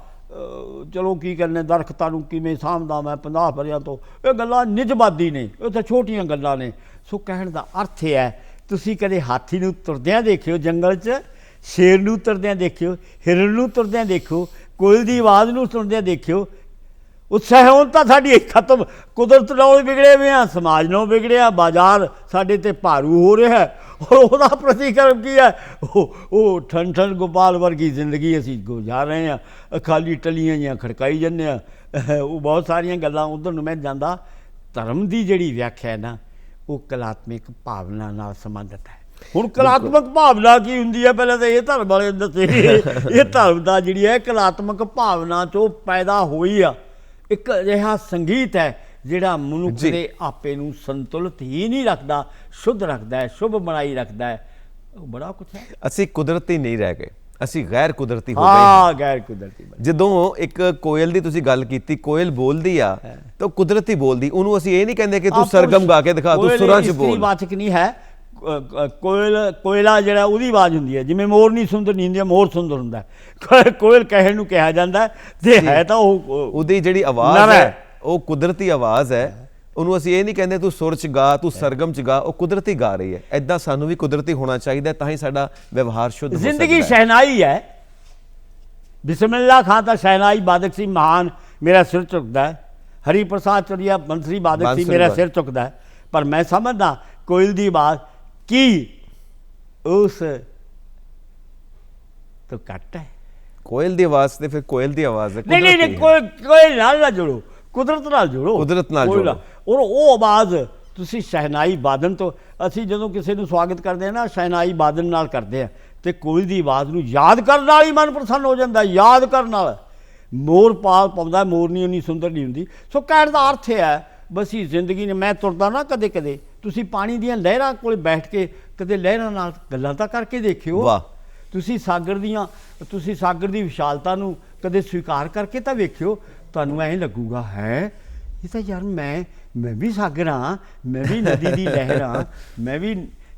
ਚਲੋ ਕੀ ਕਰਨੇ, ਦਰਖਤਾਂ ਨੂੰ ਕਿਵੇਂ ਸਾਂਭਦਾ ਮੈਂ 50 ਵਰ੍ਹਿਆਂ ਤੋਂ, ਇਹ ਗੱਲਾਂ ਨਿਜਵਾਦੀ ਨੇ, ਇਹ ਤਾਂ ਛੋਟੀਆਂ ਗੱਲਾਂ ਨੇ। ਸੋ ਕਹਿਣ ਦਾ ਅਰਥ ਇਹ ਹੈ, ਤੁਸੀਂ ਕਦੇ ਹਾਥੀ ਨੂੰ ਤੁਰਦਿਆਂ ਦੇਖਿਓ ਜੰਗਲ 'ਚ, ਸ਼ੇਰ ਨੂੰ ਤੁਰਦਿਆਂ ਦੇਖਿਓ, ਹਿਰਨ ਨੂੰ ਤੁਰਦਿਆਂ ਦੇਖਿਓ, ਕੋਇਲ ਦੀ ਆਵਾਜ਼ ਨੂੰ ਸੁਣਦਿਆਂ ਦੇਖਿਓ। ਉਤਸ਼ਾਹ ਹੁਣ ਤਾਂ ਸਾਡੀ ਖਤਮ, ਕੁਦਰਤ ਨਾਲ ਵਿਗੜੇ ਹੋਏ ਆ, ਸਮਾਜ ਨਾਲ ਵਿਗੜਿਆ, ਬਾਜ਼ਾਰ ਸਾਡੇ 'ਤੇ ਭਾਰੂ ਹੋ ਰਿਹਾ, ਔਰ ਉਹਦਾ ਪ੍ਰਤੀਕਰਮ ਕੀ ਹੈ? ਉਹ ਠੰਡ ਗੋਪਾਲ ਵਰਗੀ ਜ਼ਿੰਦਗੀ ਅਸੀਂ ਗੁਜ਼ਾਰ ਰਹੇ ਹਾਂ, ਖਾਲੀ ਟਲੀਆਂ ਜਿਹੀਆਂ ਖੜਕਾਈ ਜਾਂਦੇ ਹਾਂ। ਉਹ ਬਹੁਤ ਸਾਰੀਆਂ ਗੱਲਾਂ ਉੱਧਰ ਨੂੰ ਮੈਂ ਜਾਂਦਾ। ਧਰਮ ਦੀ ਜਿਹੜੀ ਵਿਆਖਿਆ ਹੈ ਨਾ, ਉਹ ਕਲਾਤਮਿਕ ਭਾਵਨਾ ਨਾਲ ਸੰਬੰਧਿਤ ਹੈ। ਹੁਣ ਕਲਾਤਮਕ ਭਾਵਨਾ ਕੀ ਹੁੰਦੀ ਹੈ? ਪਹਿਲਾਂ ਤਾਂ ਇਹ ਧਰਮ ਵਾਲੇ ਦੱਸੇ। ਇਹ ਧਰਮ ਦਾ ਜਿਹੜੀ ਹੈ ਕਲਾਤਮਕ ਭਾਵਨਾ 'ਚੋਂ ਪੈਦਾ ਹੋਈ ਆ, ਇੱਕ ਅਜਿਹਾ ਸੰਗੀਤ ਹੈ ਜਿਹੜਾ ਮਨੁੱਖ ਦੇ ਆਪੇ ਨੂੰ ਸੰਤੁਲਿਤ ਹੀ ਨਹੀਂ ਰੱਖਦਾ, ਸ਼ੁੱਧ ਰੱਖਦਾ ਹੈ, ਸ਼ੁਭ ਬਣਾਈ ਰੱਖਦਾ ਹੈ। ਉਹ ਬੜਾ ਕੁਛ ਹੈ। ਅਸੀਂ ਕੁਦਰਤੀ ਨਹੀਂ ਰਹਿ ਗਏ, ਅਸੀਂ ਗੈਰ ਕੁਦਰਤੀ ਹੋ ਗਏ। ਹਾਂ, ਗੈਰ ਕੁਦਰਤੀ। ਜਦੋਂ ਇੱਕ ਕੋਇਲ ਦੀ ਤੁਸੀਂ ਗੱਲ ਕੀਤੀ, ਕੋਇਲ ਬੋਲਦੀ ਆ ਤਾਂ ਕੁਦਰਤੀ ਬੋਲਦੀ, ਉਹਨੂੰ ਅਸੀਂ ਇਹ ਨਹੀਂ ਕਹਿੰਦੇ ਕਿ ਤੂੰ ਸਰਗਮ ਗਾ ਕੇ ਦਿਖਾ, ਤੂੰ ਸੁਰਾਂ 'ਚ ਬੋਲ। ਵਾਚਕ ਨਹੀਂ ਹੈ ਕੋਇਲਾ ਜਿਹੜਾ, ਉਹਦੀ ਆਵਾਜ਼ ਹੁੰਦੀ ਹੈ। ਜਿਵੇਂ ਮੋਰ ਨਹੀਂ ਸੁੰਦਰ ਨਹੀਂ ਹੁੰਦੀ, ਮੋਰ ਸੁੰਦਰ ਹੁੰਦਾ। ਕੋਇਲ ਕਹਿਣ ਨੂੰ ਕਿਹਾ ਜਾਂਦਾ, ਤੇ ਹੈ ਤਾਂ ਉਹਦੀ ਜਿਹੜੀ ਆਵਾਜ਼ ਹੈ ਉਹ ਕੁਦਰਤੀ ਆਵਾਜ਼ ਹੈ। ਉਹਨੂੰ ਅਸੀਂ ਇਹ ਨਹੀਂ ਕਹਿੰਦੇ ਤੂੰ ਸੁਰ 'ਚ ਗਾ, ਤੂੰ ਸਰਗਮ 'ਚ ਗਾ, ਉਹ ਕੁਦਰਤੀ ਗਾ ਰਹੀ ਹੈ। ਇੱਦਾਂ ਸਾਨੂੰ ਵੀ ਕੁਦਰਤੀ ਹੋਣਾ ਚਾਹੀਦਾ, ਤਾਂ ਹੀ ਸਾਡਾ ਵਿਵਹਾਰ ਸ਼ੁੱਧ ਹੋ ਸਕਦਾ ਹੈ। ਜ਼ਿੰਦਗੀ ਸ਼ਹਿਨਾਈ ਹੈ। ਬਿਸਮਿਲ੍ਲਾ ਖਾਂ ਤਾਂ ਸ਼ਹਿਨਾਈ ਬਾਦਕ ਸੀ, ਮਹਾਨ, ਮੇਰਾ ਸਿਰ ਝੁਕਦਾ ਹੈ। ਹਰੀ ਪ੍ਰਸਾਦ ਚੌਰੀਆ ਬੰਸਰੀ ਬਾਦਕ ਸੀ, ਮੇਰਾ ਸਿਰ ਝੁਕਦਾ ਹੈ। ਪਰ ਮੈਂ ਸਮਝਦਾ ਕੋਇਲ ਦੀ ਆਵਾਜ਼ ਕੀ ਉਸ ਤੋਂ ਘੱਟ ਹੈ। ਕੋਇਲ ਦੀ ਆਵਾਜ਼ ਤੇ ਫਿਰ ਕੋਇਲ ਦੀ ਆਵਾਜ਼ ਹੈ। ਨਹੀਂ, ਕੋਇਲ ਨਾਲ ਨਾ ਜੁੜੋ, ਕੁਦਰਤ ਨਾਲ ਜੁੜੋ, ਕੁਦਰਤ ਨਾਲ ਜੁੜੋ। ਔਰ ਉਹ ਆਵਾਜ਼ ਤੁਸੀਂ ਸ਼ਹਿਨਾਈ ਬਾਦਨ ਤੋਂ, ਅਸੀਂ ਜਦੋਂ ਕਿਸੇ ਨੂੰ ਸਵਾਗਤ ਕਰਦੇ ਹਾਂ ਨਾ, ਸ਼ਹਿਨਾਈ ਬਾਦਨ ਨਾਲ ਕਰਦੇ ਆ, ਤੇ ਕੋਇਲ ਦੀ ਆਵਾਜ਼ ਨੂੰ ਯਾਦ ਕਰਨ ਨਾਲ ਹੀ ਮਨ ਪ੍ਰਸੰਨ ਹੋ ਜਾਂਦਾ। ਯਾਦ ਕਰਨ ਨਾਲ ਮੋਰ ਪਾਲ ਪਾਉਂਦਾ, ਮੋਰਨੀ ਉਨੀ ਸੁੰਦਰ ਨਹੀਂ ਹੁੰਦੀ। ਸੋ ਕਹਿਣ ਦਾ ਅਰਥ ਹੈ, ਬਸ ਇਹ ਜ਼ਿੰਦਗੀ ਨੇ, ਮੈਂ ਤੁਰਦਾ ਨਾ ਕਦੇ ਕਦੇ, ਤੁਸੀਂ ਪਾਣੀ ਦੀਆਂ ਲਹਿਰਾਂ ਕੋਲ ਬੈਠ ਕੇ ਕਦੇ ਲਹਿਰਾਂ ਨਾਲ ਗੱਲਾਂ ਤਾਂ ਕਰਕੇ ਦੇਖਿਓ। ਵਾਹ। ਤੁਸੀਂ ਸਾਗਰ ਦੀ ਵਿਸ਼ਾਲਤਾ ਨੂੰ ਕਦੇ ਸਵੀਕਾਰ ਕਰਕੇ ਤਾਂ ਵੇਖਿਓ, ਤੁਹਾਨੂੰ ਐਂ ਲੱਗੂਗਾ, ਹੈ ਇਹ ਤਾਂ ਯਾਰ ਮੈਂ ਵੀ ਸਾਗਰ ਹਾਂ, ਮੈਂ ਵੀ ਨਦੀ ਦੀ ਲਹਿਰ ਹਾਂ, ਮੈਂ ਵੀ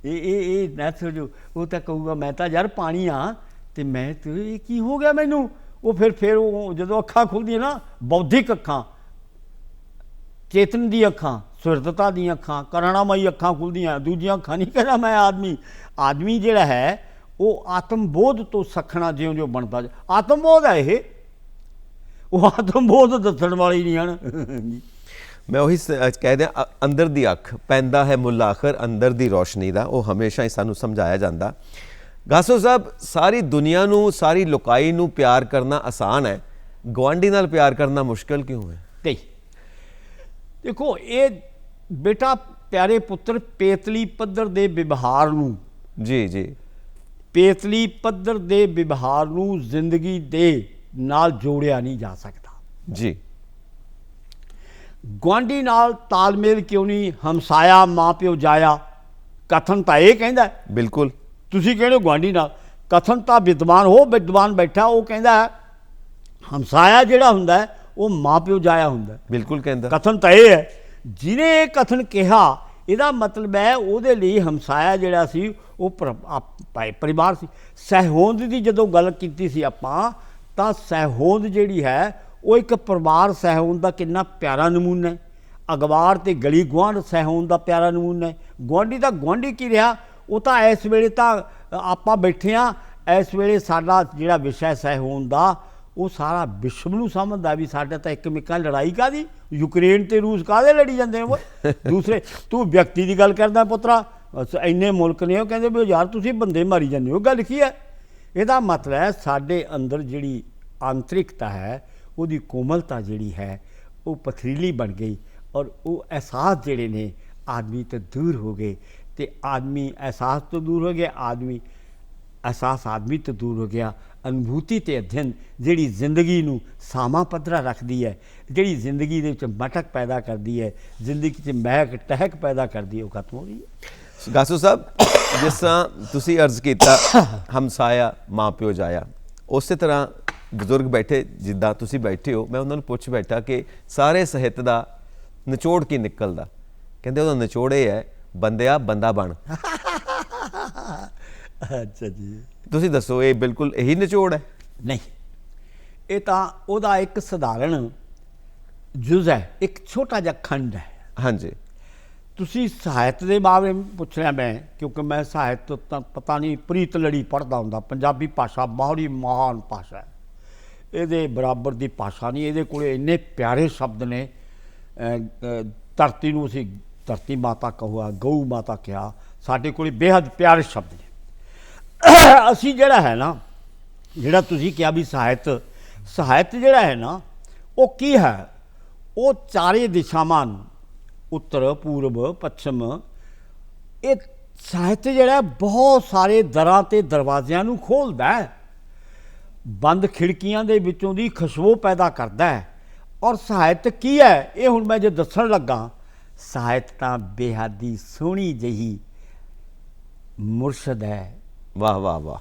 ਇਹ ਨਾ ਜੋ ਉਹ ਤਾਂ ਕਹੂਗਾ ਮੈਂ ਤਾਂ ਯਾਰ ਪਾਣੀ ਹਾਂ, ਤੇ ਮੈਂ ਇਹ ਕੀ ਹੋ ਗਿਆ ਮੈਨੂੰ। ਉਹ ਫਿਰ ਉਹ ਜਦੋਂ ਅੱਖਾਂ ਖੁੱਲ੍ਹਦੀਆਂ ਨਾ, ਬੌਧਿਕ ਅੱਖਾਂ, ਚੇਤਨ ਦੀ ਅੱਖਾਂ, ਸੁਰਦਤਾ ਦੀਆਂ ਅੱਖਾਂ, ਕਰੁਣਾਮਈ ਅੱਖਾਂ ਖੁੱਲ੍ਹਦੀਆਂ, ਦੂਜੀਆਂ ਅੱਖਾਂ ਨਹੀਂ ਕਹਿੰਦਾ ਮੈਂ ਆਦਮੀ ਜਿਹੜਾ ਹੈ ਉਹ ਆਤਮਬੋਧ ਤੋਂ ਸਖਣਾ ਜਿਉਂ ਬਣਦਾ। ਆਤਮਬੋਧ ਹੈ ਇਹ, ਉਹ ਆਤਮਬੋਧ ਦੱਸਣ ਵਾਲੀ ਨਹੀਂ ਹਨ। ਮੈਂ ਉਹੀ ਕਹਿ ਦਿਆਂ, ਅੰਦਰ ਦੀ ਅੱਖ ਪੈਂਦਾ ਹੈ ਮੁੱਲ ਆਖਰ, ਅੰਦਰ ਦੀ ਰੋਸ਼ਨੀ ਦਾ, ਉਹ ਹਮੇਸ਼ਾ ਹੀ ਸਾਨੂੰ ਸਮਝਾਇਆ ਜਾਂਦਾ। ਗਾਸੋ ਸਾਹਿਬ, ਸਾਰੀ ਦੁਨੀਆ ਨੂੰ, ਸਾਰੀ ਲੋਕਾਈ ਨੂੰ ਪਿਆਰ ਕਰਨਾ ਆਸਾਨ ਹੈ, ਗੁਆਂਢੀ ਨਾਲ ਪਿਆਰ ਕਰਨਾ ਮੁਸ਼ਕਿਲ ਕਿਉਂ ਹੈ? ਦੇਖੋ, ਇਹ ਬੇਟਾ प्यारे पुत्र पेतली पद्धर दे विवहार नूं जी जी पेतली पद्धर दे विवहार नूं जिंदगी दे नाल जोड़िया नहीं जा सकता। जी गुआंढी नाल तालमेल क्यों नहीं, हमसाया माँ प्यो जाया, कथन तो ये कहता है। बिल्कुल तुसीं कहते हो गुआंढी नाल, कथन तो विद्वान बैठा वो कहता है हमसाया जिहड़ा हुंदा है वो माँ प्यो जाया हुंदा है। बिल्कुल कहता कथन तो ये है, जिन्हें ये कथन कहा ਇਹਦਾ मतलब है ਉਹਦੇ ਲਈ ਹਮਸਾਇਆ ਜਿਹੜਾ ਸੀ ਉਹ ਪਰਿਵਾਰ ਸੀ। ਸਹਿਹੋਂਦ ਦੀ ਜਦੋਂ ਗੱਲ ਕੀਤੀ ਸੀ ਆਪਾਂ ਤਾਂ ਸਹਿਹੋਂਦ ਜਿਹੜੀ ਹੈ ਉਹ ਇੱਕ ਪਰਿਵਾਰ ਸਹਿਹੋਂਦ ਦਾ ਕਿੰਨਾ ਪਿਆਰਾ ਨਮੂਨਾ ਹੈ। ਅਗਵਾਰ ਤੇ ਗਲੀ ਗੁਆਂਢ ਸਹਿਹੋਂਦ ਦਾ ਪਿਆਰਾ ਨਮੂਨਾ ਹੈ। ਗੁਆਂਢੀ ਦਾ ਗੁਆਂਢੀ ਕੀ ਰਿਹਾ, ਉਹ ਤਾਂ ਇਸ ਵੇਲੇ ਤਾਂ ਆਪਾਂ ਬੈਠੇ ਹਾਂ, ਇਸ ਵੇਲੇ ਸਾਡਾ ਜਿਹੜਾ ਵਿਸ਼ਾ ਸਹਿਹੋਂਦ ਦਾ ਉਹ ਸਾਰਾ ਵਿਸ਼ਵ ਨੂੰ ਸਮਝਦਾ ਵੀ ਸਾਡੇ ਤਾਂ ਇੱਕ ਮਿੱਕਾਂ ਲੜਾਈ ਕਾਹਦੀ, ਯੂਕਰੇਨ ਤੇ ਰੂਸ ਕਾਹਦੇ ਲੜੀ ਜਾਂਦੇ ਨੇ ਓਏ। ਦੂਸਰੇ ਤੂੰ ਵਿਅਕਤੀ ਦੀ ਗੱਲ ਕਰਦਾ ਪੁੱਤਰਾ, ਇੰਨੇ ਮੁਲਕ ਨੇ ਉਹ ਕਹਿੰਦੇ ਵੀ ਯਾਰ ਤੁਸੀਂ ਬੰਦੇ ਮਾਰੀ ਜਾਂਦੇ ਹੋ, ਗੱਲ ਕੀ ਹੈ। ਇਹਦਾ ਮਤਲਬ ਹੈ ਸਾਡੇ ਅੰਦਰ ਜਿਹੜੀ ਆਂਤਰਿਕਤਾ ਹੈ ਉਹਦੀ ਕੋਮਲਤਾ ਜਿਹੜੀ ਹੈ ਉਹ ਪਥਰੀਲੀ ਬਣ ਗਈ ਔਰ ਉਹ ਅਹਿਸਾਸ ਜਿਹੜੇ ਨੇ ਆਦਮੀ ਤੋਂ ਦੂਰ ਹੋ ਗਏ ਤੇ ਆਦਮੀ ਅਹਿਸਾਸ ਤੋਂ ਦੂਰ ਹੋ ਗਿਆ, ਆਦਮੀ ਅਹਿਸਾਸ ਆਦਮੀ ਤੋਂ ਦੂਰ ਹੋ ਗਿਆ। ਅਨੁਭੂਤੀ ਅਤੇ ਅਧਿਐਨ ਜਿਹੜੀ ਜ਼ਿੰਦਗੀ ਨੂੰ ਸਾਵਾਂ ਪੱਧਰਾ ਰੱਖਦੀ ਹੈ, ਜਿਹੜੀ ਜ਼ਿੰਦਗੀ ਦੇ ਵਿੱਚ ਮਟਕ ਪੈਦਾ ਕਰਦੀ ਹੈ, ਜ਼ਿੰਦਗੀ 'ਚ ਮਹਿਕ ਟਹਿਕ ਪੈਦਾ ਕਰਦੀ ਹੈ, ਉਹ ਖਤਮ ਹੋ ਰਹੀ ਹੈ। ਗਾਸੋ ਸਾਹਿਬ, ਜਿਸ ਤਰ੍ਹਾਂ ਤੁਸੀਂ ਅਰਜ਼ ਕੀਤਾ ਹਮਸਾਇਆ ਮਾਂ ਪਿਓ ਜਾਇਆ, ਉਸੇ ਤਰ੍ਹਾਂ ਬਜ਼ੁਰਗ ਬੈਠੇ ਜਿੱਦਾਂ ਤੁਸੀਂ ਬੈਠੇ ਹੋ, ਮੈਂ ਉਹਨਾਂ ਨੂੰ ਪੁੱਛ ਬੈਠਾ ਕਿ ਸਾਰੇ ਸਾਹਿਤ ਦਾ ਨਿਚੋੜ ਕੀ ਨਿਕਲਦਾ। ਕਹਿੰਦੇ ਉਹਦਾ ਨਿਚੋੜ ਇਹ ਹੈ, ਬੰਦਿਆ ਬੰਦਾ ਬਣ। ਅੱਛਾ ਜੀ, ਤੁਸੀਂ ਦੱਸੋ ਇਹ ਬਿਲਕੁਲ ਇਹੀ ਨਿਚੋੜ ਹੈ? ਨਹੀਂ, ਇਹ ਤਾਂ ਉਹਦਾ ਇੱਕ ਸਧਾਰਨ ਜੁਜ਼ ਹੈ, ਇੱਕ ਛੋਟਾ ਜਿਹਾ ਖੰਡ ਹੈ। ਹਾਂਜੀ, ਤੁਸੀਂ ਸਾਹਿਤ ਦੇ ਬਾਰੇ ਪੁੱਛ ਰਿਹਾ ਮੈਂ, ਕਿਉਂਕਿ ਮੈਂ ਸਾਹਿਤ ਤਾਂ ਪਤਾ ਨਹੀਂ ਪ੍ਰੀਤ ਲੜੀ ਪੜ੍ਹਦਾ ਹੁੰਦਾ। ਪੰਜਾਬੀ ਭਾਸ਼ਾ ਬੜੀ ਮਹਾਨ ਭਾਸ਼ਾ ਹੈ, ਇਹਦੇ ਬਰਾਬਰ ਦੀ ਭਾਸ਼ਾ ਨਹੀਂ। ਇਹਦੇ ਕੋਲ ਇੰਨੇ ਪਿਆਰੇ ਸ਼ਬਦ ਨੇ। ਧਰਤੀ ਨੂੰ ਅਸੀਂ ਧਰਤੀ ਮਾਤਾ ਕਹੂਆ, ਗਊ ਮਾਤਾ ਕਿਹਾ, ਸਾਡੇ ਕੋਲ ਬੇਹੱਦ ਪਿਆਰੇ ਸ਼ਬਦ ਨੇ। ਅਸੀਂ ਜਿਹੜਾ ਹੈ ਨਾ, ਜਿਹੜਾ ਤੁਸੀਂ ਕਿਹਾ ਵੀ ਸਾਹਿਤ ਜਿਹੜਾ ਹੈ ਨਾ ਉਹ ਕੀ ਹੈ, ਉਹ ਚਾਰੇ ਦਿਸ਼ਾਵਾਂ ਨੂੰ, ਉੱਤਰ ਪੂਰਬ ਪੱਛਮ, ਇਹ ਸਾਹਿਤ ਜਿਹੜਾ ਬਹੁਤ ਸਾਰੇ ਦਰਾਂ ਤੇ ਦਰਵਾਜ਼ਿਆਂ ਨੂੰ ਖੋਲ੍ਹਦਾ ਹੈ, ਬੰਦ ਖਿੜਕੀਆਂ ਦੇ ਵਿੱਚੋਂ ਦੀ ਖੁਸ਼ਬੂ ਪੈਦਾ ਕਰਦਾ ਹੈ। ਔਰ ਸਾਹਿਤ ਕੀ ਹੈ ਇਹ ਹੁਣ ਮੈਂ ਜੇ ਦੱਸਣ ਲੱਗਾ, ਸਾਹਿਤ ਤਾਂ ਬੇਹੱਦੀ ਸੋਹਣੀ ਜਿਹੀ ਮੁਰਸ਼ਦ ਹੈ। ਵਾਹ ਵਾਹ ਵਾਹ।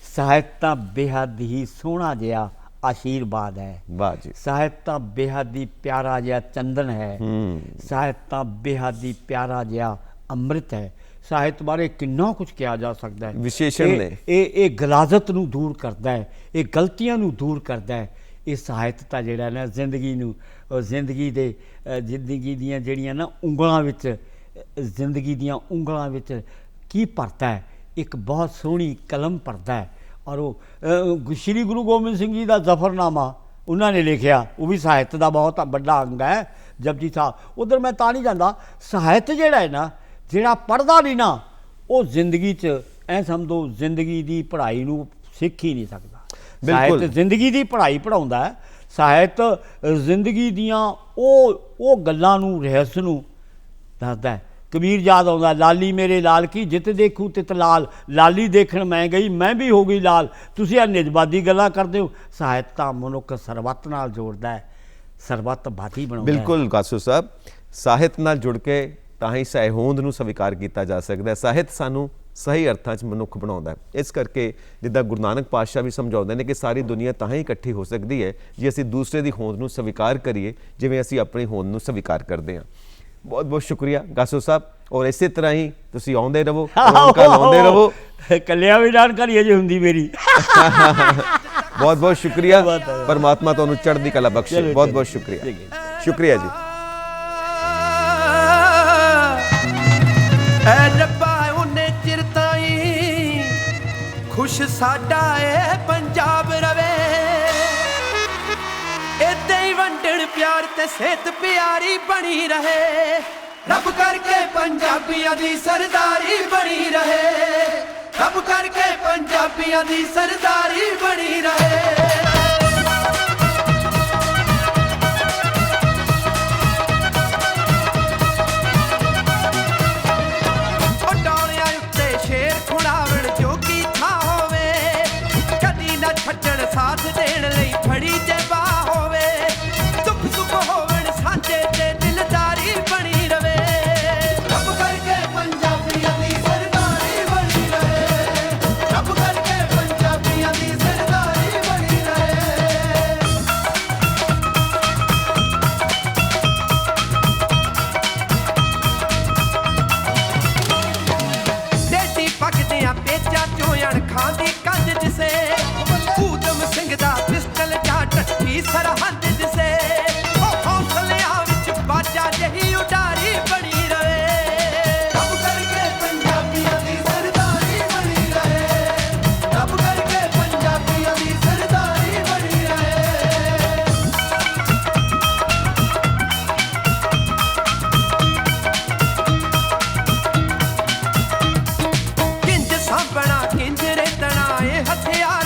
ਸਾਹਿਤ ਤਾਂ ਬੇਹੱਦ ਹੀ ਸੋਹਣਾ ਜਿਹਾ ਆਸ਼ੀਰਵਾਦ ਹੈ। ਵਾਹ ਜੀ। ਸਾਹਿਤ ਤਾਂ ਬੇਹੱਦ ਹੀ ਪਿਆਰਾ ਜਿਹਾ ਚੰਦਨ ਹੈ। ਸਾਹਿਤ ਤਾਂ ਬੇਹੱਦ ਹੀ ਪਿਆਰਾ ਜਿਹਾ ਅੰਮ੍ਰਿਤ ਹੈ। ਸਾਹਿਤ ਬਾਰੇ ਕਿੰਨਾ ਕੁਝ ਕਿਹਾ ਜਾ ਸਕਦਾ ਹੈ। ਵਿਸ਼ੇਸ਼ਣ ਨੇ ਇਹ ਗਲਾਜ਼ਤ ਨੂੰ ਦੂਰ ਕਰਦਾ ਹੈ, ਇਹ ਗਲਤੀਆਂ ਨੂੰ ਦੂਰ ਕਰਦਾ ਹੈ। ਇਹ ਸਾਹਿਤ ਤਾਂ ਜਿਹੜਾ ਨਾ ਜ਼ਿੰਦਗੀ ਨੂੰ, ਜ਼ਿੰਦਗੀ ਦੀਆਂ ਜਿਹੜੀਆਂ ਨਾ ਉਂਗਲਾਂ ਵਿੱਚ, ਜ਼ਿੰਦਗੀ ਦੀਆਂ ਉਂਗਲਾਂ ਵਿੱਚ ਕੀ ਭਰਦਾ ਹੈ, ਇੱਕ ਬਹੁਤ ਸੋਹਣੀ ਕਲਮ ਭਰਦਾ ਹੈ। ਔਰ ਉਹ ਸ਼੍ਰੀ ਗੁਰੂ ਗੋਬਿੰਦ ਸਿੰਘ ਜੀ ਦਾ ਜ਼ਫਰਨਾਮਾ ਉਹਨਾਂ ਨੇ ਲਿਖਿਆ, ਉਹ ਵੀ ਸਾਹਿਤ ਦਾ ਬਹੁਤ ਵੱਡਾ ਅੰਗ ਹੈ। ਜਪਜੀ ਸਾਹਿਬ ਉੱਧਰ ਮੈਂ ਤਾਂ ਨਹੀਂ ਜਾਂਦਾ। ਸਾਹਿਤ ਜਿਹੜਾ ਹੈ ਨਾ, ਜਿਹੜਾ ਪੜ੍ਹਦਾ ਨਹੀਂ ਨਾ, ਉਹ ਜ਼ਿੰਦਗੀ 'ਚ ਐਂ ਸਮਝੋ ਜ਼ਿੰਦਗੀ ਦੀ ਪੜ੍ਹਾਈ ਨੂੰ ਸਿੱਖ ਹੀ ਨਹੀਂ ਸਕਦਾ। ਸਾਹਿਤ ਜ਼ਿੰਦਗੀ ਦੀ ਪੜ੍ਹਾਈ ਪੜ੍ਹਾਉਂਦਾ ਹੈ। ਸਾਹਿਤ ਜ਼ਿੰਦਗੀ ਦੀਆਂ ਉਹ ਗੱਲਾਂ ਨੂੰ, ਰਹੱਸ ਨੂੰ ਦੱਸਦਾ ਹੈ। ਕਬੀਰ ਯਾਦ ਆਉਂਦਾ, ਲਾਲੀ ਮੇਰੇ ਲਾਲ ਕੀ ਜਿੱਤ ਦੇਖੂ ਤਿਤ ਲਾਲ, ਲਾਲੀ ਦੇਖਣ ਮੈਂ ਗਈ ਮੈਂ ਵੀ ਹੋ ਗਈ ਲਾਲ। ਤੁਸੀਂ ਆ ਨਿਜਬਾਦੀ ਗੱਲਾਂ ਕਰਦੇ ਹੋ। ਸਾਹਿਤ ਤਾਂ ਮਨੁੱਖ ਸਰਬੱਤ ਨਾਲ ਜੋੜਦਾ ਹੈ, ਸਰਬੱਤਵਾਦੀ ਬਣਾਉਂਦਾ ਹੈ। ਬਿਲਕੁਲ ਗਾਸੋ ਸਾਹਿਬ, ਸਾਹਿਤ ਨਾਲ ਜੁੜ ਕੇ ਤਾਂ ਹੀ ਸਹਿਹੋਂਦ ਨੂੰ ਸਵੀਕਾਰ ਕੀਤਾ ਜਾ ਸਕਦਾ ਹੈ। ਸਾਹਿਤ ਸਾਨੂੰ ਸਹੀ ਅਰਥਾਂ 'ਚ ਮਨੁੱਖ ਬਣਾਉਂਦਾ ਹੈ। ਇਸ ਕਰਕੇ ਜਿੱਦਾਂ ਗੁਰੂ ਨਾਨਕ ਪਾਤਸ਼ਾਹ ਵੀ ਸਮਝਾਉਂਦੇ ਨੇ ਕਿ ਸਾਰੀ ਦੁਨੀਆ ਤਾਂ ਹੀ ਇਕੱਠੀ ਹੋ ਸਕਦੀ ਹੈ ਜੇ ਅਸੀਂ ਦੂਸਰੇ ਦੀ ਹੋਂਦ ਨੂੰ ਸਵੀਕਾਰ ਕਰੀਏ ਜਿਵੇਂ ਅਸੀਂ ਆਪਣੀ ਹੋਂਦ ਨੂੰ ਸਵੀਕਾਰ ਕਰਦੇ ਹਾਂ। ਬਹੁਤ ਬਹੁਤ ਸ਼ੁਕਰੀਆ ਗਾਸੋ ਸਾਹਿਬ, ਔਰ ਇਸੇ ਤਰ੍ਹਾਂ ਹੀ ਤੁਸੀਂ ਆਉਂਦੇ ਰਹੋ, ਲਾਉਂਦੇ ਰਹੋ। ਕੱਲਿਆਂ ਵੀ ਜਾਣਕਾਰੀ ਅਜੇ ਹੁੰਦੀ ਮੇਰੀ। ਬਹੁਤ ਬਹੁਤ ਸ਼ੁਕਰੀਆ, ਪਰਮਾਤਮਾ ਤੁਹਾਨੂੰ ਚੜ੍ਹਦੀ ਕਲਾ ਬਖਸ਼ੇ। ਬਹੁਤ ਬਹੁਤ ਸ਼ੁਕਰੀਆ, ਸ਼ੁਕਰੀਆ ਜੀ। ਐ ਰੱਬਾ ਉਹਨੇ ਚਿਰ ਤਾਈਂ ਖੁਸ਼ ਸਾਡਾ ਏ ਪੰਜਾਬ ਰਵੇ, ਏਦਾਂ ਹੀ ਵੰਡਣ ਪਿਆਰ ਤੇ ਸਿਹਤ ਪਿਆਰੀ ਬਣੀ ਰਹੇ। ਰੱਬ ਕਰਕੇ ਪੰਜਾਬੀਆਂ ਦੀ ਸਰਦਾਰੀ ਬਣੀ ਰਹੇ, ਰੱਬ ਕਰਕੇ ਪੰਜਾਬੀਆਂ ਦੀ ਸਰਦਾਰੀ ਬਣੀ ਰਹੇ। ਰੱਖਿਆ